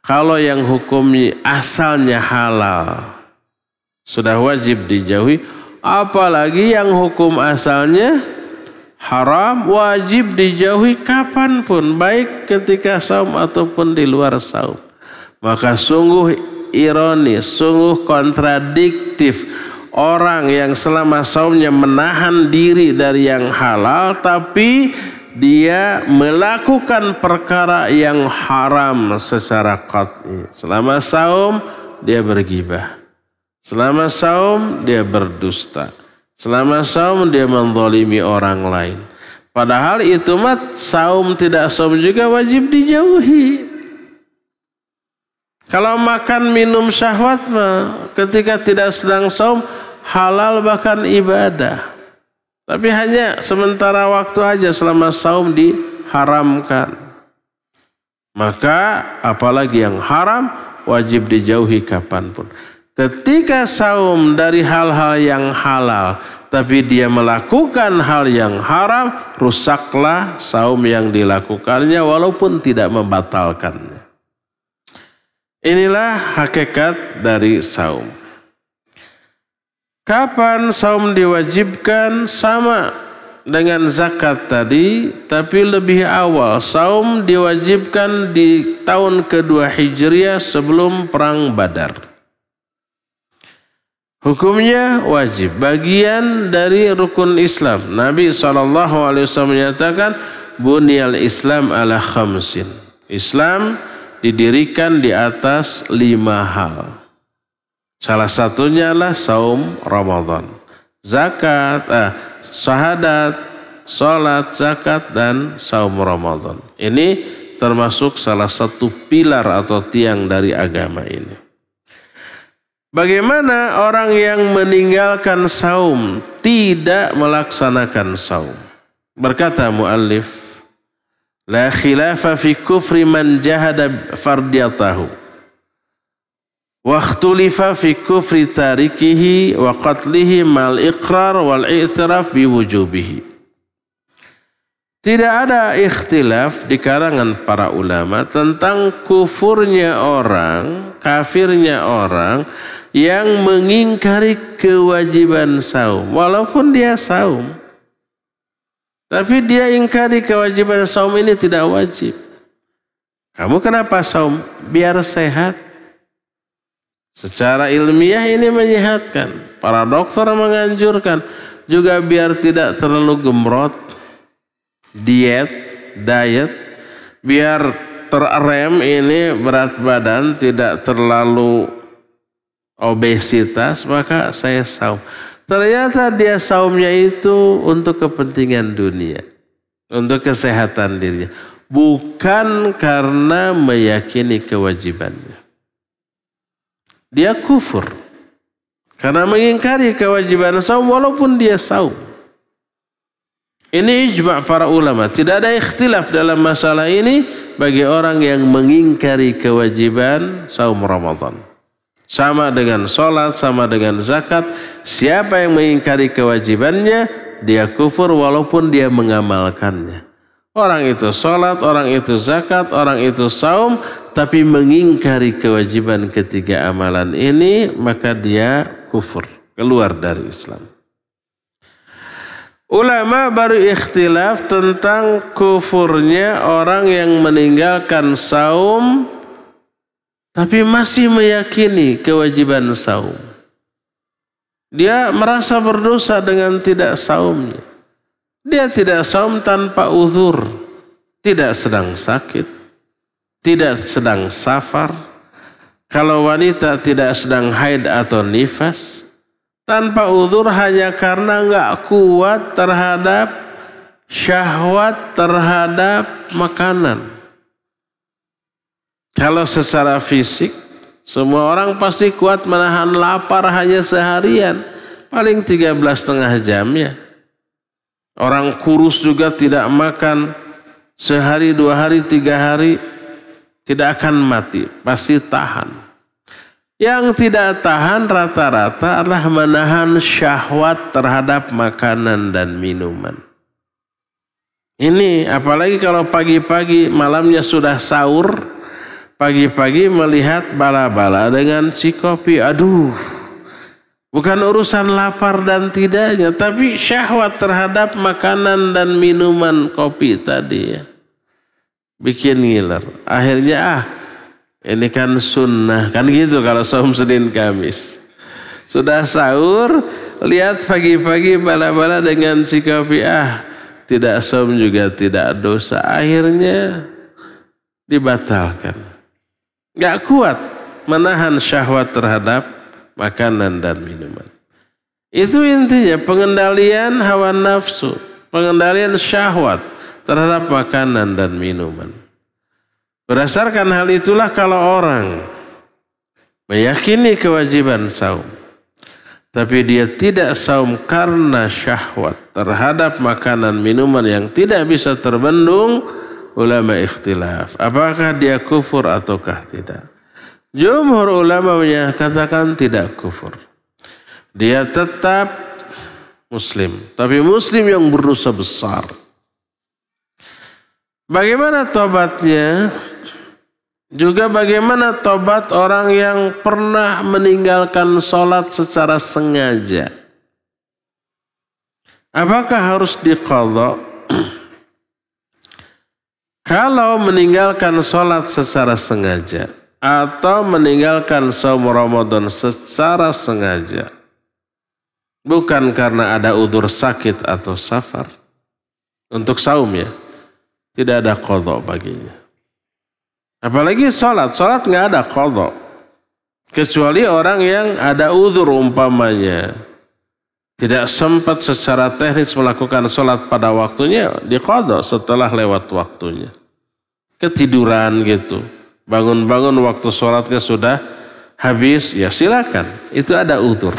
Kalau yang hukumnya asalnya halal, sudah wajib dijauhi. Apalagi yang hukum asalnya haram, wajib dijauhi kapanpun, baik ketika saum ataupun di luar saum. Maka sungguh ironis, sungguh kontradiktif orang yang selama saumnya menahan diri dari yang halal, tapi dia melakukan perkara yang haram secara qat'i. Selama saum dia bergibah, selama saum dia berdusta, selama saum dia menzalimi orang lain. Padahal itu saum tidak saum juga wajib dijauhi. Kalau makan minum syahwat ketika tidak sedang saum halal bahkan ibadah. Tapi hanya sementara waktu aja, selama saum diharamkan. Maka apalagi yang haram wajib dijauhi kapanpun. Ketika saum dari hal-hal yang halal, tapi dia melakukan hal yang haram, rusaklah saum yang dilakukannya walaupun tidak membatalkannya. Inilah hakikat dari saum. Kapan saum diwajibkan? Sama dengan zakat tadi, tapi lebih awal. Saum diwajibkan di tahun kedua Hijriah sebelum perang Badar. Hukumnya wajib, bagian dari rukun Islam. Nabi SAW menyatakan, Bunyal Islam ala khamsin. Islam didirikan di atas 5 hal. Salah satunya adalah saum Ramadan. Zakat, syahadat, salat, zakat, dan saum Ramadan. Ini termasuk salah satu pilar atau tiang dari agama ini. Bagaimana orang yang meninggalkan saum, tidak melaksanakan saum? Berkata muallif, la khilafa fi kufri man jahada fardiyatahu. Wa ikhtulifa fi kufri tarikihi wa qatlihi mal iqrar wal i'tiraf bi wujubihi. Tidak ada ikhtilaf di kalangan para ulama tentang kufurnya orang, kafirnya orang yang mengingkari kewajiban saum. Walaupun dia saum, tapi dia ingkari kewajiban saum ini tidak wajib. Kamu kenapa saum? Biar sehat. Secara ilmiah ini menyehatkan. Para dokter menganjurkan juga biar tidak terlalu gemrot. Diet, biar terrem ini berat badan, tidak terlalu obesitas, maka saya saum. Ternyata dia saumnya itu untuk kepentingan dunia, untuk kesehatan dirinya, bukan karena meyakini kewajibannya. Dia kufur karena mengingkari kewajiban saum walaupun dia saum. Ini ijma' para ulama. Tidak ada ikhtilaf dalam masalah ini bagi orang yang mengingkari kewajiban saum Ramadan. Sama dengan sholat, sama dengan zakat. Siapa yang mengingkari kewajibannya, dia kufur walaupun dia mengamalkannya. Orang itu sholat, orang itu zakat, orang itu saum, tapi mengingkari kewajiban ketiga amalan ini, maka dia kufur, keluar dari Islam. Ulama baru ikhtilaf tentang kufurnya orang yang meninggalkan saum tapi masih meyakini kewajiban saum. Dia merasa berdosa dengan tidak saumnya. Dia tidak saum tanpa uzur, tidak sedang sakit, tidak sedang safar. Kalau wanita tidak sedang haid atau nifas, tanpa uzur hanya karena enggak kuat terhadap syahwat terhadap makanan. Kalau secara fisik, semua orang pasti kuat menahan lapar hanya seharian. Paling 13,5 jam ya. Orang kurus juga tidak makan sehari, 2 hari, 3 hari. Tidak akan mati, pasti tahan. Yang tidak tahan rata-rata adalah menahan syahwat terhadap makanan dan minuman. Ini apalagi kalau pagi-pagi malamnya sudah sahur, pagi-pagi melihat bala-bala dengan si kopi. Aduh, bukan urusan lapar dan tidaknya, tapi syahwat terhadap makanan dan minuman kopi tadi ya. Bikin ngiler. Akhirnya ini kan sunnah, kan gitu kalau saum Senin Kamis. Sudah sahur, lihat pagi-pagi bala-bala dengan si kopi, tidak saum juga tidak dosa. Akhirnya dibatalkan. Gak kuat menahan syahwat terhadap makanan dan minuman. Itu intinya pengendalian hawa nafsu, pengendalian syahwat terhadap makanan dan minuman. Berdasarkan hal itulah kalau orang meyakini kewajiban saum, tapi dia tidak saum karena syahwat terhadap makanan minuman yang tidak bisa terbendung, ulama ikhtilaf. Apakah dia kufur ataukah tidak? Jumhur ulama menyatakan tidak kufur. Dia tetap muslim, tapi muslim yang berdosa besar. Bagaimana tobatnya? Juga bagaimana tobat orang yang pernah meninggalkan sholat secara sengaja? Apakah harus diqadha? Kalau meninggalkan sholat secara sengaja atau meninggalkan saum Ramadan secara sengaja, bukan karena ada udzur sakit atau safar, untuk saum ya, tidak ada qadha baginya. Apalagi sholat nggak ada qadha. Kecuali orang yang ada udzur umpamanya, tidak sempat secara teknis melakukan sholat pada waktunya, diqadha setelah lewat waktunya. Ketiduran gitu, bangun-bangun waktu sholatnya sudah habis, ya silakan, itu ada udzur.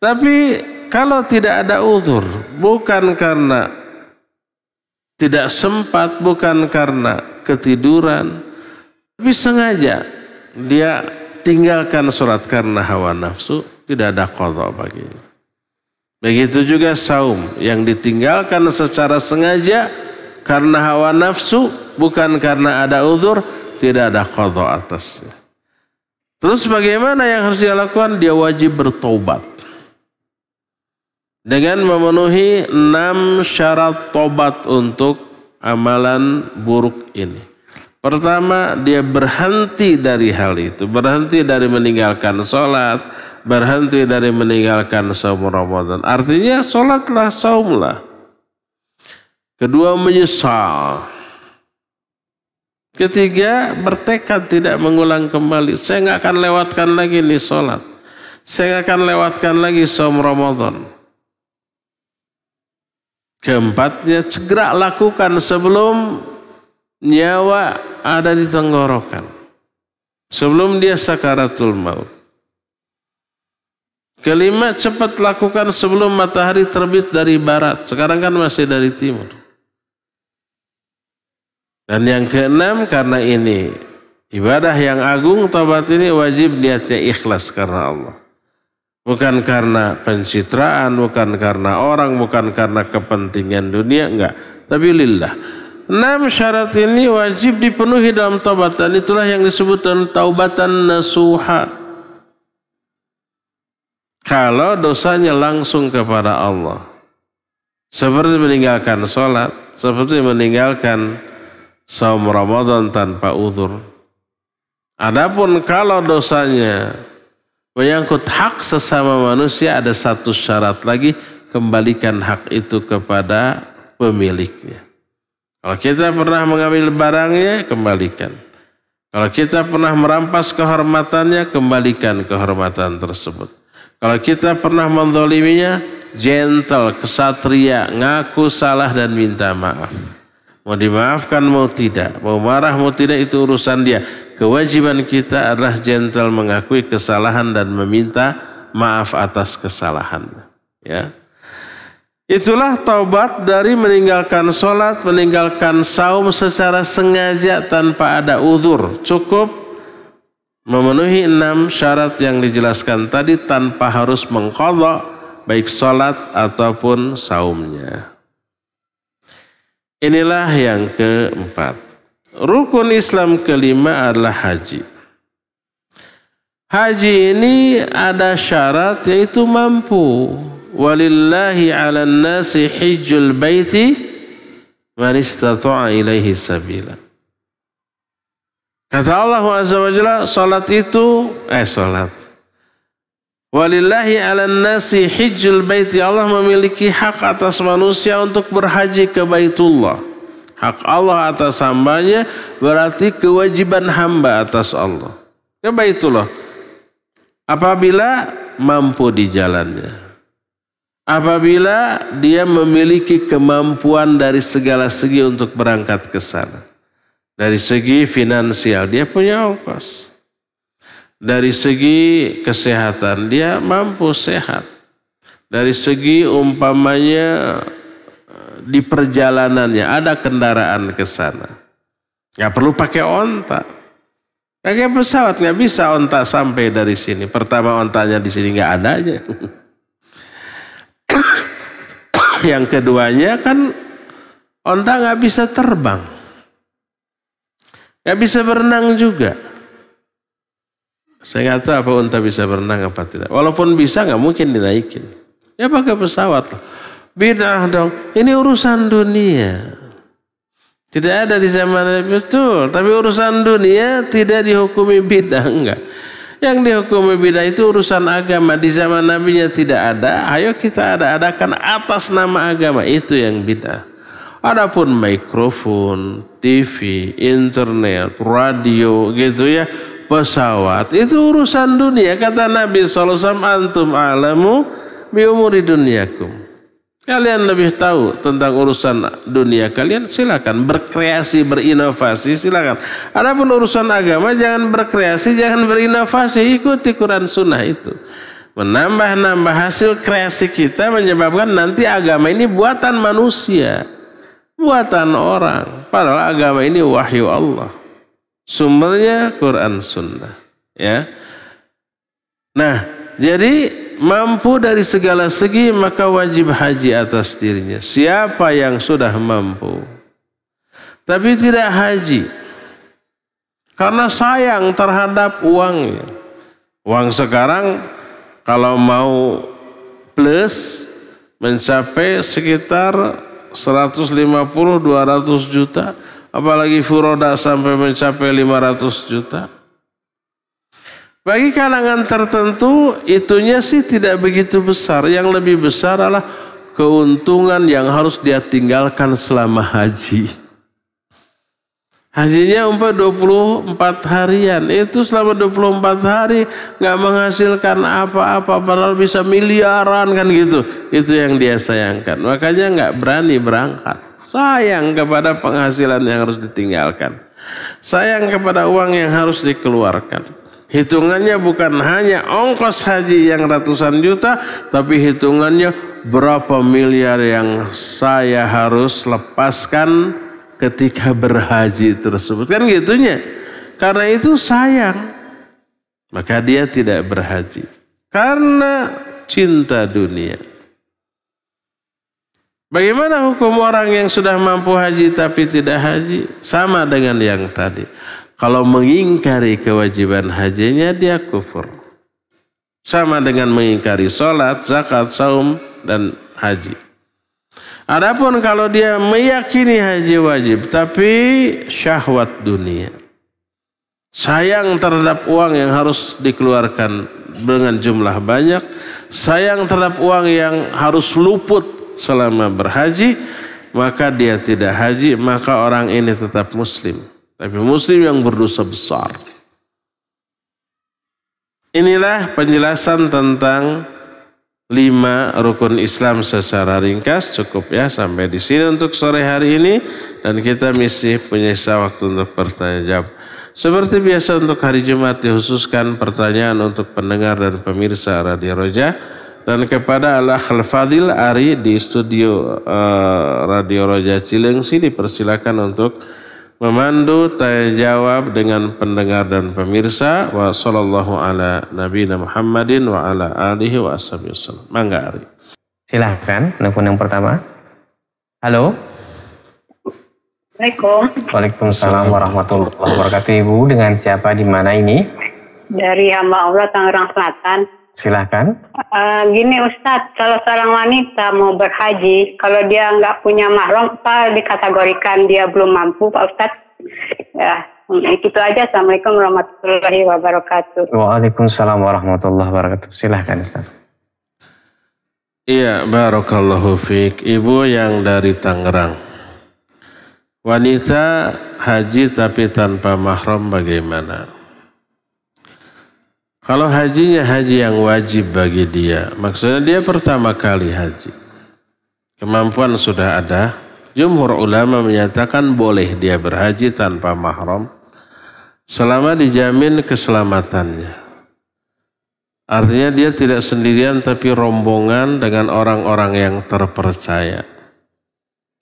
Tapi kalau tidak ada udzur, bukan karena tidak sempat, bukan karena ketiduran, tapi sengaja dia tinggalkan sholat karena hawa nafsu, tidak ada qadha baginya. Begitu juga saum yang ditinggalkan secara sengaja karena hawa nafsu, bukan karena ada udzur, tidak ada qadha atasnya. Terus bagaimana yang harus dia lakukan? Dia wajib bertobat dengan memenuhi 6 syarat tobat untuk amalan buruk ini. Pertama, dia berhenti dari hal itu, berhenti dari meninggalkan sholat, berhenti dari meninggalkan saum Ramadan. Artinya sholatlah, saumlah. Kedua, menyesal. Ketiga, bertekad tidak mengulang kembali. Saya nggak akan lewatkan lagi nih sholat. Saya nggak akan lewatkan lagi saum Ramadan. Keempatnya, segera lakukan sebelum nyawa ada di tenggorokan, sebelum dia sakaratul maut. Kelima, cepat lakukan sebelum matahari terbit dari barat. Sekarang kan masih dari timur. Dan yang keenam, karena ini ibadah yang agung, tobat ini wajib niatnya ikhlas karena Allah. Bukan karena pencitraan, bukan karena orang, bukan karena kepentingan dunia, enggak. Tapi lillah. 6 syarat ini wajib dipenuhi dalam taubat, dan itulah yang disebut dengan taubatan nasuha. Kalau dosanya langsung kepada Allah, seperti meninggalkan sholat, seperti meninggalkan saum Ramadan tanpa udzur. Adapun kalau dosanya menyangkut hak sesama manusia, ada 1 syarat lagi, kembalikan hak itu kepada pemiliknya. Kalau kita pernah mengambil barangnya, kembalikan. Kalau kita pernah merampas kehormatannya, kembalikan kehormatan tersebut. Kalau kita pernah menzaliminya, gentle, kesatria, ngaku salah dan minta maaf. Mau dimaafkan mau tidak, mau marah mau tidak, itu urusan dia. Kewajiban kita adalah gentle, mengakui kesalahan dan meminta maaf atas kesalahannya. Ya. Itulah taubat dari meninggalkan sholat, meninggalkan saum secara sengaja tanpa ada udzur. Cukup memenuhi 6 syarat yang dijelaskan tadi tanpa harus mengqadha baik sholat ataupun saumnya. Inilah yang keempat. Rukun Islam kelima adalah haji. Haji ini ada syarat, yaitu mampu. Walillahi 'alan nasi hijjul baiti man istata'a ilaihi sabila. Kata Allah Azza wa Jalla, salat itu Walillahi 'alan nasi hijjul baiti, Allah memiliki hak atas manusia untuk berhaji ke Baitullah. Hak Allah atas hambanya berarti kewajiban hamba atas Allah ke Baitullah apabila mampu di jalannya. Apabila dia memiliki kemampuan dari segala segi untuk berangkat ke sana. Dari segi finansial dia punya ongkos. Dari segi kesehatan dia mampu sehat. Dari segi umpamanya di perjalanannya ada kendaraan ke sana. Nggak perlu pakai onta. Pakai pesawat nggak bisa onta sampai dari sini. Pertama ontanya di sini nggak ada aja. Yang keduanya kan onta nggak bisa terbang, nggak bisa berenang juga. Saya nggak tahu apa unta bisa berenang apa tidak. Walaupun bisa nggak mungkin dinaikin. Ya pakai pesawat. Bid'ah dong. Ini urusan dunia. Tidak ada di zaman betul. Tapi urusan dunia tidak dihukumi bid'ah, enggak. Yang dihukumi bid'ah itu urusan agama. Di zaman Nabi-nya tidak ada. Ayo kita adakan atas nama agama. Itu yang bid'ah. Adapun mikrofon, TV, internet, radio gitu ya. Pesawat itu urusan dunia. Kata Nabi SAW, antum a'lamu bi umuri dunyakum. Kalian lebih tahu tentang urusan dunia kalian, silakan berkreasi, berinovasi, silakan. Adapun urusan agama jangan berkreasi, jangan berinovasi, ikuti Quran Sunnah itu. Menambah-nambah hasil kreasi kita menyebabkan nanti agama ini buatan manusia, buatan orang. Padahal agama ini wahyu Allah. Sumbernya Quran Sunnah, ya. Nah, jadi mampu dari segala segi maka wajib haji atas dirinya. Siapa yang sudah mampu tapi tidak haji karena sayang terhadap uangnya. Uang sekarang kalau mau plus mencapai sekitar 150-200 juta. Apalagi furoda sampai mencapai 500 juta. Bagi kalangan tertentu itunya sih tidak begitu besar. Yang lebih besar adalah keuntungan yang harus dia tinggalkan selama haji. Hajinya 24 harian. Itu selama 24 hari gak menghasilkan apa-apa. Padahal bisa miliaran kan gitu. Itu yang dia sayangkan. Makanya gak berani berangkat. Sayang kepada penghasilan yang harus ditinggalkan. Sayang kepada uang yang harus dikeluarkan. Hitungannya bukan hanya ongkos haji yang ratusan juta, tapi hitungannya berapa miliar yang saya harus lepaskan ketika berhaji tersebut. Kan gitunya. Karena itu sayang. Maka dia tidak berhaji. Karena cinta dunia. Bagaimana hukum orang yang sudah mampu haji tapi tidak haji? Sama dengan yang tadi. Kalau mengingkari kewajiban hajinya dia kufur. Sama dengan mengingkari sholat, zakat, saum, dan haji. Adapun kalau dia meyakini haji wajib tapi syahwat dunia. Sayang terhadap uang yang harus dikeluarkan dengan jumlah banyak. Sayang terhadap uang yang harus luput selama berhaji, maka dia tidak haji, maka orang ini tetap muslim. Tapi muslim yang berdosa besar. Inilah penjelasan tentang 5 rukun Islam secara ringkas. Cukup ya sampai di sini untuk sore hari ini. Dan kita mesti punya waktu untuk pertanyaan jawab. Seperti biasa untuk hari Jumat dikhususkan pertanyaan untuk pendengar dan pemirsa Radio Roja. Dan kepada Al-Akhl Fadil Ari di studio Radio Roja Cilengsi dipersilakan untuk memandu tanya jawab dengan pendengar dan pemirsa. Wa sallallahu ala nabiyina Muhammadin wa ala alihi wa ashabihi wasallam. Mangga Ari. Silahkan, telepon yang pertama. Halo. Assalamualaikum. Waalaikumsalam warahmatullahi wabarakatuh. Ibu, dengan siapa di mana ini? Dari hamba Allah Tangerang Selatan. Silahkan. Gini Ustadz, kalau seorang wanita mau berhaji, kalau dia nggak punya mahram, apa dikategorikan dia belum mampu, Pak Ustadz? Ya, itu aja. Assalamualaikum warahmatullahi wabarakatuh. Waalaikumsalam warahmatullahi wabarakatuh. Silahkan Ustadz. Iya, barakallahu fiik. Ibu yang dari Tangerang. Wanita haji tapi tanpa mahram bagaimana? Kalau hajinya haji yang wajib bagi dia, maksudnya dia pertama kali haji. Kemampuan sudah ada. Jumhur ulama menyatakan boleh dia berhaji tanpa mahram selama dijamin keselamatannya. Artinya dia tidak sendirian tapi rombongan dengan orang-orang yang terpercaya.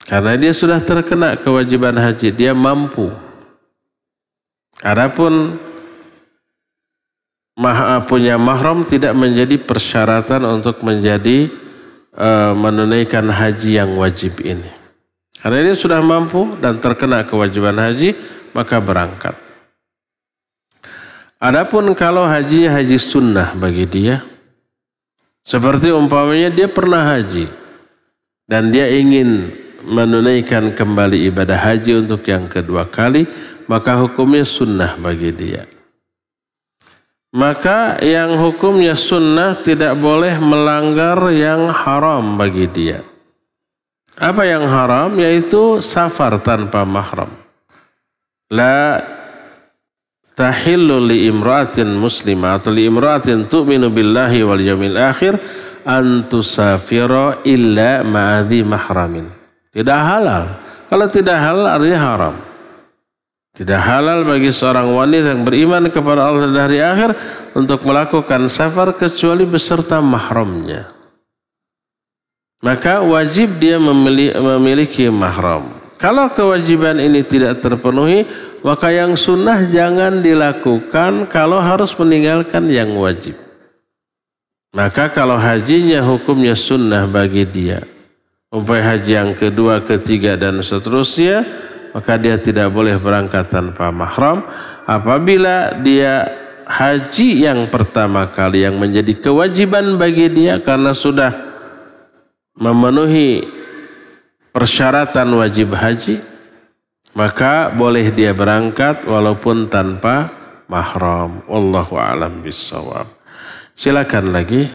Karena dia sudah terkena kewajiban haji, dia mampu. Adapun punya mahram tidak menjadi persyaratan untuk menjadi menunaikan haji yang wajib ini. Karena dia sudah mampu dan terkena kewajiban haji, maka berangkat. Adapun kalau haji sunnah bagi dia, seperti umpamanya dia pernah haji dan dia ingin menunaikan kembali ibadah haji untuk yang kedua kali, maka hukumnya sunnah bagi dia. Maka yang hukumnya sunnah tidak boleh melanggar yang haram bagi dia. Apa yang haram? Yaitu safar tanpa mahram. La tahillu li imra'atin muslimah atau li imra'atin tu'minu billahi wal yawmil akhir an tusafira illa ma'adhi mahramin. Tidak halal. Kalau tidak halal artinya haram. Tidak halal bagi seorang wanita yang beriman kepada Allah dan hari akhir untuk melakukan safar kecuali beserta mahramnya. Maka wajib dia memiliki mahram. Kalau kewajiban ini tidak terpenuhi, maka yang sunnah jangan dilakukan kalau harus meninggalkan yang wajib. Maka kalau hajinya hukumnya sunnah bagi dia, umpamanya haji yang kedua, ketiga dan seterusnya, maka dia tidak boleh berangkat tanpa mahram. Apabila dia haji yang pertama kali yang menjadi kewajiban bagi dia karena sudah memenuhi persyaratan wajib haji, maka boleh dia berangkat walaupun tanpa mahram. Wallahu a'lam bissawab. Silakan lagi.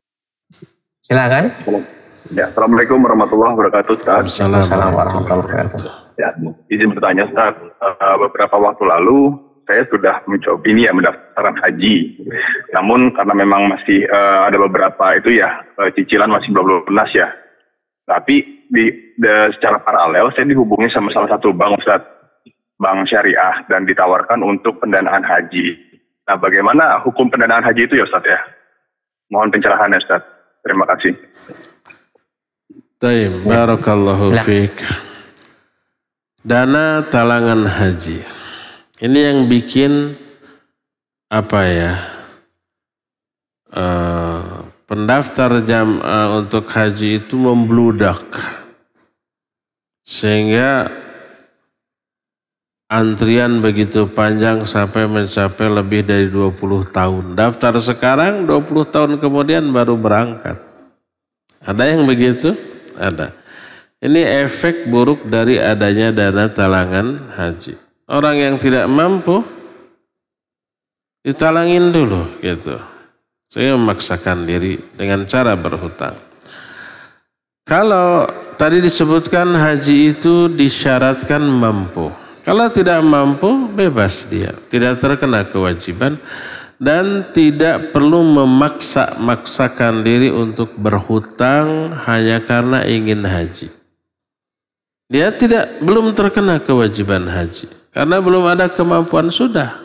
Silakan. Ya, Assalamualaikum warahmatullahi wabarakatuh. Assalamualaikum warahmatullahi wabarakatuh. Ya, izin bertanya, Ustaz. Beberapa waktu lalu saya sudah mencoba mendaftarkan haji. Namun karena memang masih ada beberapa cicilan masih belum lunas ya. Tapi secara paralel saya dihubungi sama salah satu bank, Ustaz, bank syariah, dan ditawarkan untuk pendanaan haji. Nah, bagaimana hukum pendanaan haji itu ya, Ustaz ya? Mohon pencerahannya, Ustaz. Terima kasih. Baik, barakallahu fiik. Dana talangan haji. Ini yang bikin pendaftar untuk haji itu membludak. Sehingga antrian begitu panjang sampai mencapai lebih dari 20 tahun. Daftar sekarang 20 tahun kemudian baru berangkat. Ada yang begitu? Ada. Ini efek buruk dari adanya dana talangan haji. Orang yang tidak mampu ditalangin dulu gitu. Saya memaksakan diri dengan cara berhutang. Kalau tadi disebutkan haji itu disyaratkan mampu. Kalau tidak mampu, bebas dia. Tidak terkena kewajiban. Dan tidak perlu memaksa-maksakan diri untuk berhutang hanya karena ingin haji. Dia belum terkena kewajiban haji. Karena belum ada kemampuan sudah.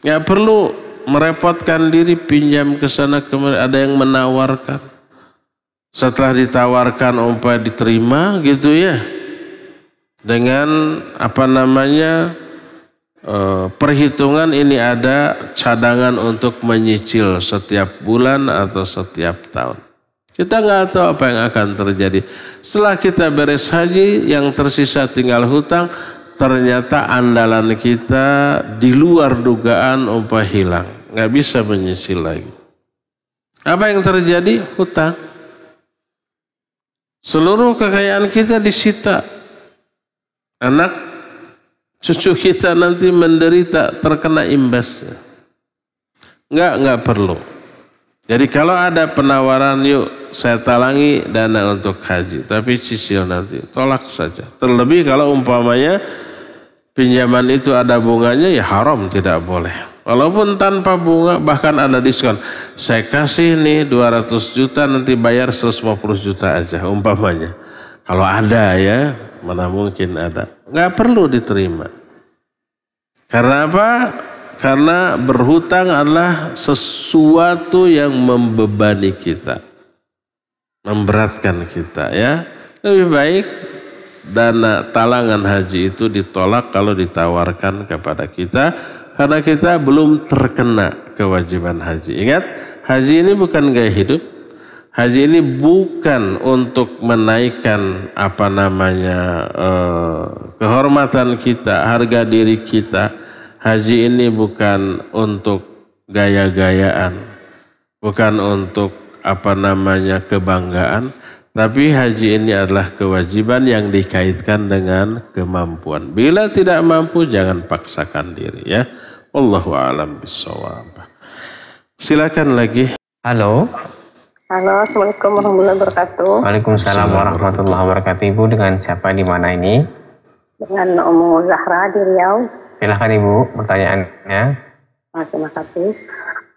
Nggak perlu merepotkan diri pinjam ke sana kemari, ada yang menawarkan. Setelah ditawarkan diterima gitu ya. Dengan perhitungan ini ada cadangan untuk menyicil setiap bulan atau setiap tahun. Kita nggak tahu apa yang akan terjadi. Setelah kita beres haji, yang tersisa tinggal hutang. Ternyata andalan kita di luar dugaan hilang. Nggak bisa menyicil lagi. Apa yang terjadi? Hutang. Seluruh kekayaan kita disita. Anak cucu kita nanti menderita terkena imbasnya. Nggak perlu. Jadi kalau ada penawaran, yuk saya talangi dana untuk haji. Tapi cicil nanti, tolak saja. Terlebih kalau umpamanya pinjaman itu ada bunganya, ya haram, tidak boleh. Walaupun tanpa bunga, bahkan ada diskon. Saya kasih nih 200 juta, nanti bayar 150 juta aja umpamanya. Kalau ada ya, mana mungkin ada. Nggak perlu diterima. Karena apa? Karena berhutang adalah sesuatu yang membebani kita. Memberatkan kita ya. Lebih baik dana talangan haji itu ditolak kalau ditawarkan kepada kita Karena kita belum terkena kewajiban haji. Ingat, haji ini bukan gaya hidup. Haji ini bukan untuk menaikkan kehormatan kita, harga diri kita. Haji ini bukan untuk gaya-gayaan, bukan untuk kebanggaan, tapi haji ini adalah kewajiban yang dikaitkan dengan kemampuan. Bila tidak mampu, jangan paksakan diri ya. Wallahu a'lam bishawab. Silakan lagi. Halo. Halo, Assalamualaikum warahmatullahi wabarakatuh. Waalaikumsalam warahmatullahi wabarakatuh. Ibu dengan siapa di mana ini? Dengan Ummu Zahra di Riau. Silahkan Ibu, pertanyaannya. Terima kasih.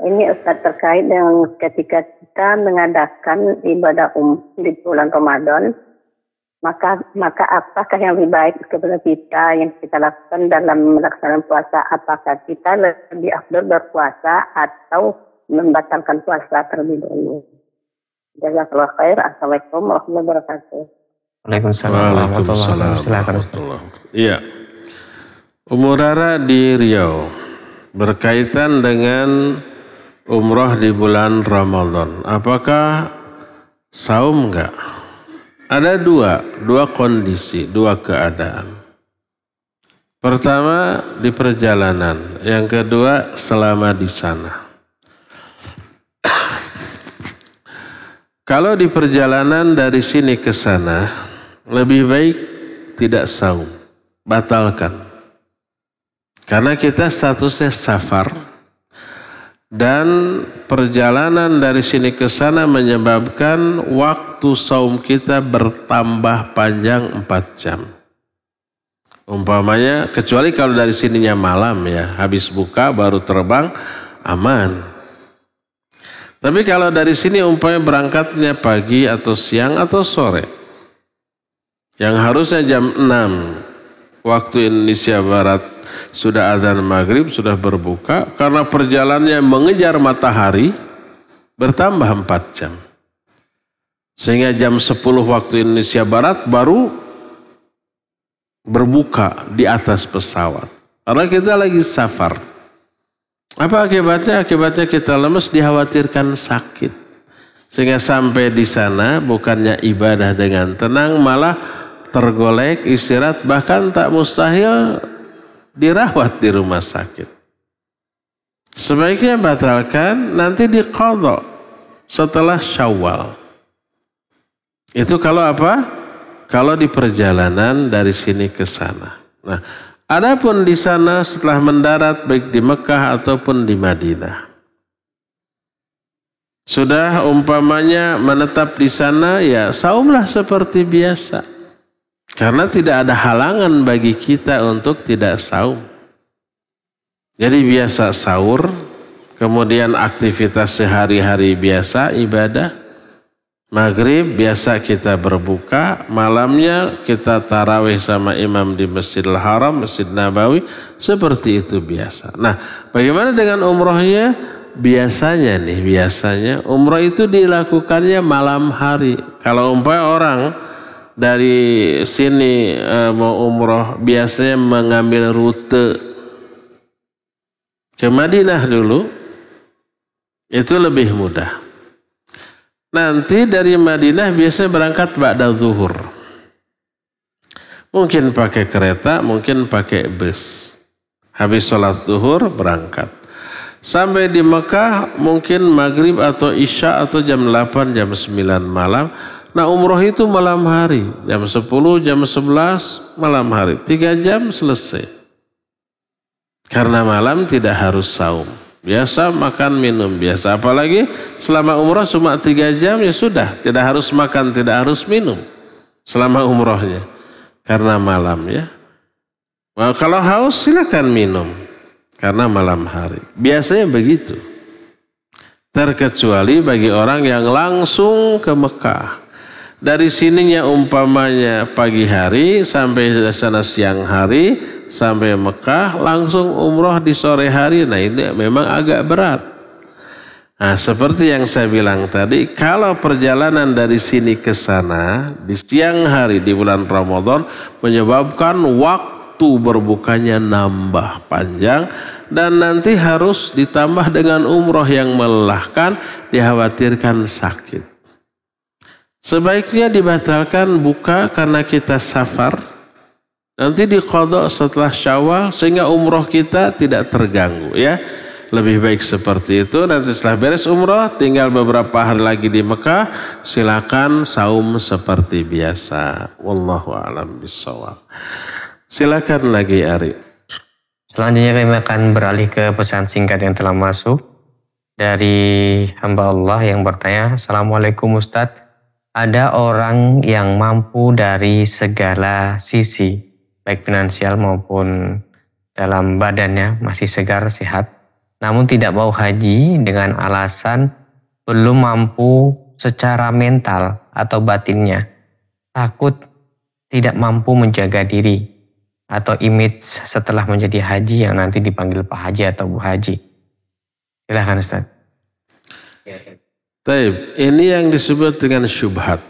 Ini Ustaz terkait dengan ketika kita mengadakan ibadah di bulan Ramadan, maka apakah yang lebih baik kepada kita yang kita lakukan dalam melaksanakan puasa? Apakah kita lebih afdal berpuasa atau membatalkan puasa terlebih dahulu? Jazakallahu khair. Assalamualaikum warahmatullahi wabarakatuh. Waalaikumsalam warahmatullahi wabarakatuh. Silakan Ustaz. Iya. Ummu Rara di Riau berkaitan dengan umroh di bulan Ramadan. Apakah saum enggak? Ada dua kondisi, dua keadaan. Pertama di perjalanan, yang kedua selama di sana. Kalau di perjalanan dari sini ke sana, lebih baik tidak saum, batalkan. Karena kita statusnya safar dan perjalanan dari sini ke sana menyebabkan waktu saum kita bertambah panjang 4 jam. Umpamanya, kecuali kalau dari sininya malam ya, habis buka baru terbang, aman. Tapi kalau dari sini umpamanya berangkatnya pagi atau siang atau sore, yang harusnya jam 6 waktu Indonesia Barat sudah azan maghrib, sudah berbuka, karena perjalanannya mengejar matahari bertambah 4 jam. Sehingga jam 10 waktu Indonesia Barat baru berbuka di atas pesawat. Karena kita lagi safar. Apa akibatnya? Akibatnya kita lemes, dikhawatirkan sakit. Sehingga sampai di sana bukannya ibadah dengan tenang, malah tergolek, istirahat, bahkan tak mustahil dirawat di rumah sakit. Sebaiknya batalkan, nanti diqadha setelah Syawal. Itu kalau apa? Kalau di perjalanan dari sini ke sana. Nah, adapun di sana setelah mendarat baik di Mekah ataupun di Madinah, sudah umpamanya menetap di sana, ya saumlah seperti biasa. Karena tidak ada halangan bagi kita untuk tidak saum. Jadi biasa sahur, kemudian aktivitas sehari-hari biasa, ibadah. Maghrib biasa kita berbuka, malamnya kita tarawih sama imam di Masjidil Haram, Masjid Nabawi, seperti itu biasa. Nah, bagaimana dengan umrohnya? Biasanya umroh itu dilakukannya malam hari. Kalau umpamanya orang dari sini mau umroh, biasanya mengambil rute ke Madinah dulu, itu lebih mudah. Nanti dari Madinah biasanya berangkat ba'da zuhur. Mungkin pakai kereta, mungkin pakai bus. Habis sholat zuhur berangkat. Sampai di Mekah mungkin maghrib atau isya atau jam 8, jam 9 malam. Nah, umroh itu malam hari, jam 10, jam 11 malam hari, 3 jam selesai. Karena malam tidak harus saum, biasa makan minum biasa. Apalagi selama umroh cuma 3 jam ya sudah, tidak harus makan, tidak harus minum selama umrohnya. Karena malam ya. Nah, kalau haus silakan minum karena malam hari. Biasanya begitu. Terkecuali bagi orang yang langsung ke Mekah. Dari sininya umpamanya pagi hari sampai sana siang hari, sampai Mekah langsung umroh di sore hari. Nah, ini memang agak berat. Nah, seperti yang saya bilang tadi, kalau perjalanan dari sini ke sana di siang hari di bulan Ramadan menyebabkan waktu waktu berbukanya nambah panjang, dan nanti harus ditambah dengan umroh yang melelahkan, dikhawatirkan sakit. Sebaiknya dibatalkan buka karena kita safar, nanti diqadha setelah Syawal sehingga umroh kita tidak terganggu ya. Lebih baik seperti itu. Nanti setelah beres umroh tinggal beberapa hari lagi di Mekah, silakan saum seperti biasa. Wallahu a'lam bishawab. Silakan lagi Ari. Selanjutnya kami akan beralih ke pesan singkat yang telah masuk dari hamba Allah yang bertanya, Assalamualaikum Ustadz, ada orang yang mampu dari segala sisi, baik finansial maupun dalam badannya masih segar, sehat, namun tidak mau haji dengan alasan belum mampu secara mental atau batinnya, takut tidak mampu menjaga diri atau image setelah menjadi haji yang nanti dipanggil Pak Haji atau Bu Haji. Silahkan Ustaz. Taib, ini yang disebut dengan syubhat.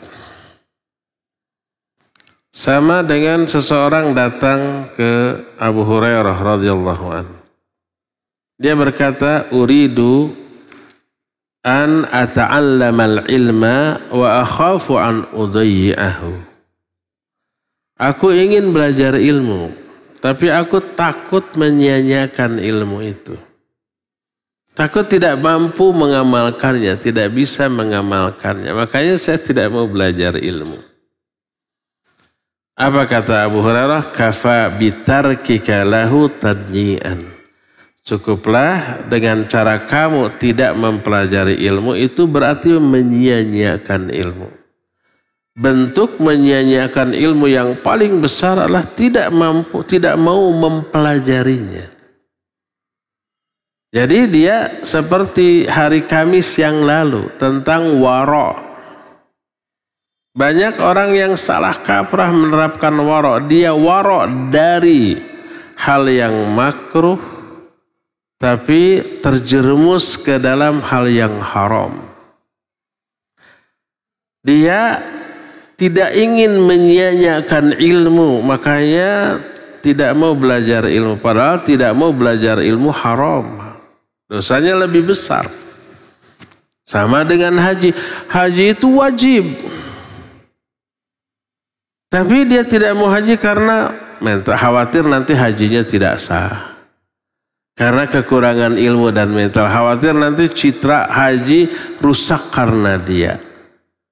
Sama dengan seseorang datang ke Abu Hurairah radhiyallahu anhu. Dia berkata, uridu an ata'allamal ilma wa akhafu an udayyi'ahu. Aku ingin belajar ilmu, tapi aku takut menyia-nyiakan ilmu itu. Takut tidak mampu mengamalkannya, tidak bisa mengamalkannya. Makanya saya tidak mau belajar ilmu. Apa kata Abu Hurairah? Kafa bitarkika lahu tadyi'an. Cukuplah dengan cara kamu tidak mempelajari ilmu itu berarti menyia-nyiakan ilmu. Bentuk menyia-nyiakan ilmu yang paling besar adalah tidak mau mempelajarinya. Jadi dia seperti hari Kamis yang lalu tentang wara'. Banyak orang yang salah kaprah menerapkan wara'. Dia wara' dari hal yang makruh, tapi terjerumus ke dalam hal yang haram. Dia tidak ingin menyia-nyiakan ilmu, makanya tidak mau belajar ilmu. Padahal tidak mau belajar ilmu haram. Dosanya lebih besar. Sama dengan haji. Haji itu wajib. Tapi dia tidak mau haji karena khawatir nanti hajinya tidak sah. Karena kekurangan ilmu dan mental, khawatir nanti citra haji rusak karena dia.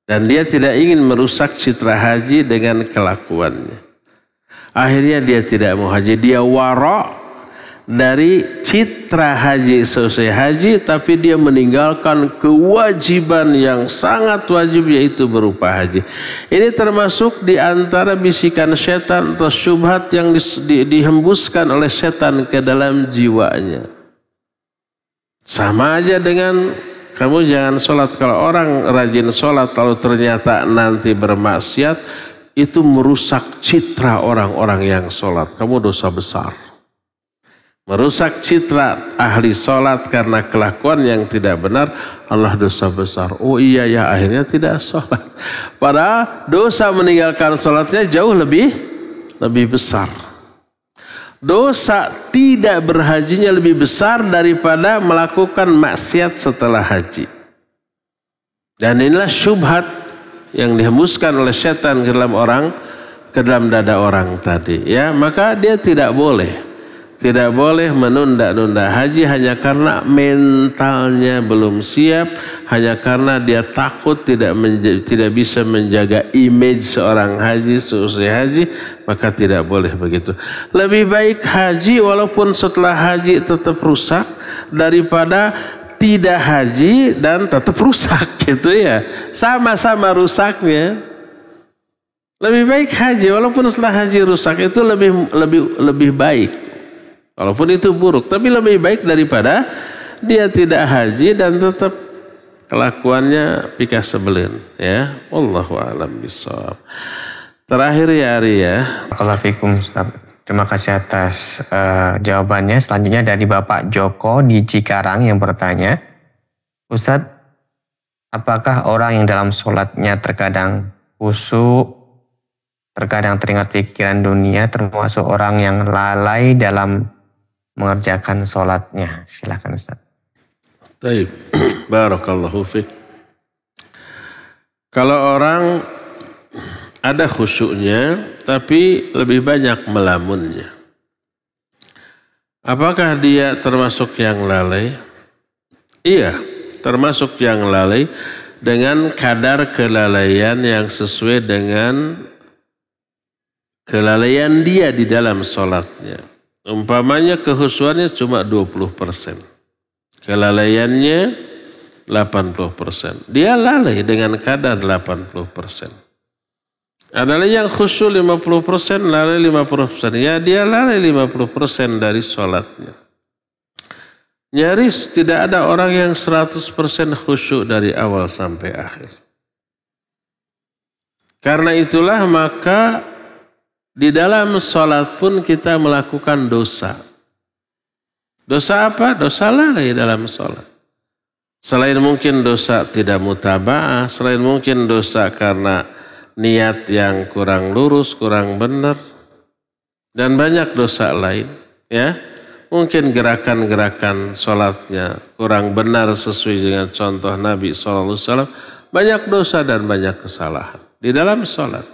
Dan dia tidak ingin merusak citra haji dengan kelakuannya. Akhirnya dia tidak mau haji. Dia wara' dari citra haji selesai haji, tapi dia meninggalkan kewajiban yang sangat wajib, yaitu berupa haji. Ini termasuk di antara bisikan setan atau syubhat yang dihembuskan oleh setan ke dalam jiwanya. Sama aja dengan kamu jangan sholat. Kalau orang rajin sholat lalu ternyata nanti bermaksiat, itu merusak citra orang-orang yang sholat. Kamu dosa besar. Merusak citra ahli sholat karena kelakuan yang tidak benar, Allah dosa besar. Oh iya ya, akhirnya tidak sholat. Padahal dosa meninggalkan sholatnya jauh lebih besar. Dosa tidak berhajinya lebih besar daripada melakukan maksiat setelah haji. Dan inilah syubhat yang dihembuskan oleh setan ke dalam dada orang tadi. Ya, maka dia tidak boleh menunda-nunda haji hanya karena mentalnya belum siap, hanya karena dia takut tidak bisa menjaga image seorang haji seusai haji, maka tidak boleh begitu. Lebih baik haji walaupun setelah haji tetap rusak daripada tidak haji dan tetap rusak gitu ya. Sama-sama rusaknya. Lebih baik haji walaupun setelah haji rusak, itu lebih baik. Walaupun itu buruk, tapi lebih baik daripada dia tidak haji dan tetap kelakuannya pikas sebelin. Ya, Wallahu a'lam bishawab. Terakhir ya Ari ya. Waalaikumsalam Ustaz. Terima kasih atas jawabannya. Selanjutnya dari Bapak Joko di Cikarang yang bertanya, Ustadz, apakah orang yang dalam sholatnya terkadang khusyuk terkadang teringat pikiran dunia, termasuk orang yang lalai dalam mengerjakan sholatnya. Silakan Ustaz. Baik, barakallahu fiik. Kalau orang ada khusyuknya, tapi lebih banyak melamunnya, apakah dia termasuk yang lalai? Iya, termasuk yang lalai dengan kadar kelalaian yang sesuai dengan kelalaian dia di dalam sholatnya. Umpamanya kehusuannya cuma 20%. Kelalaiannya 80%. Dia lalai dengan kadar 80%. Adalah yang khusyuk 50%, lalai 50%. Ya dia lalai 50% dari sholatnya. Nyaris tidak ada orang yang 100% khusyuk dari awal sampai akhir. Karena itulah maka di dalam sholat pun kita melakukan dosa. Dosa apa? Dosa lalai dalam sholat. Selain mungkin dosa tidak mutaba'ah, selain mungkin dosa karena niat yang kurang lurus, kurang benar, dan banyak dosa lain. Ya, mungkin gerakan-gerakan sholatnya kurang benar sesuai dengan contoh Nabi SAW. Banyak dosa dan banyak kesalahan di dalam sholat.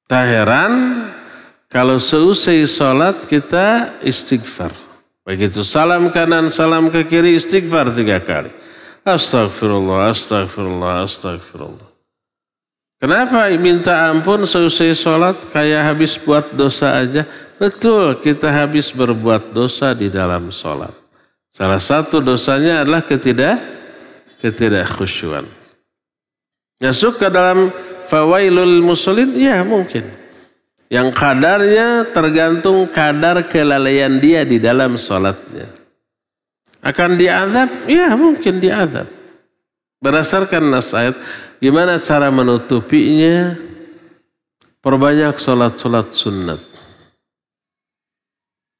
Tak heran kalau seusai sholat kita istighfar. Begitu salam kanan, salam ke kiri, istighfar 3 kali. Astagfirullah, astagfirullah, astagfirullah. Kenapa minta ampun seusai sholat kayak habis buat dosa aja? Betul, kita habis berbuat dosa di dalam sholat. Salah satu dosanya adalah ketidakkhusyuan. Masuk ke dalam fawailul musallin? Ya mungkin. Yang kadarnya tergantung kadar kelalaian dia di dalam sholatnya. Akan diazab? Ya mungkin diazab. Berdasarkan nas ayat, gimana cara menutupinya? Perbanyak sholat-sholat sunnat.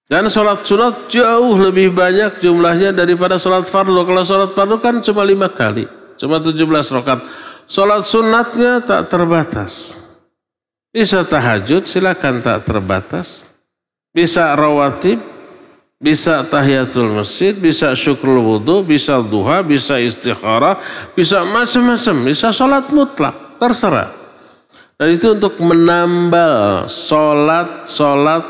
Dan sholat sunat jauh lebih banyak jumlahnya daripada sholat fardu. Kalau sholat fardu kan cuma 5 kali. Cuma 17 rakaat. Sholat sunatnya tak terbatas. Bisa tahajud, silakan tak terbatas. Bisa rawatib, bisa tahiyatul masjid, bisa syukrul wudu, bisa duha, bisa istikharah, bisa macam-macam. Bisa sholat mutlak, terserah. Dan itu untuk menambal sholat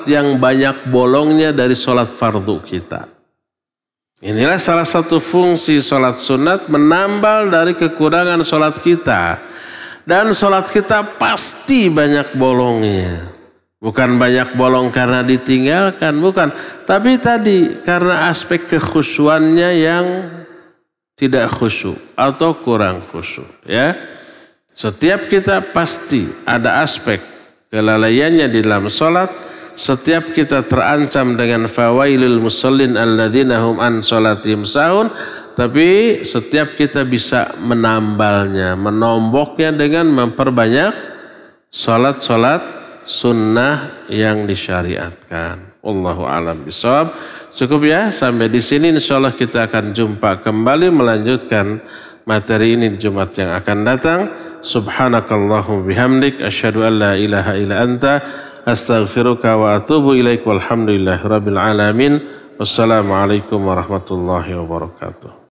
yang banyak bolongnya dari sholat fardu kita. Inilah salah satu fungsi sholat sunat, menambal dari kekurangan sholat kita. Dan sholat kita pasti banyak bolongnya. Bukan banyak bolong karena ditinggalkan, bukan. Tapi tadi karena aspek kekhusyuannya yang tidak khusyuk atau kurang khusyuk. Ya. Setiap kita pasti ada aspek kelalaiannya di dalam sholat. Setiap kita terancam dengan fawailul musallin alladzina hum an sholatihim sahun. Tapi setiap kita bisa menambalnya, menomboknya dengan memperbanyak sholat-sholat sunnah yang disyariatkan. Wallahu a'lam bishawab. Cukup ya, sampai di sini insyaallah kita akan jumpa kembali melanjutkan materi ini di Jumat yang akan datang. Subhanakallahumma bihamdik asyhadu an la ilaha illa anta astaghfiruka wa atubu ilaik walhamdulillahirabbil alamin. Wassalamualaikum warahmatullahi wabarakatuh.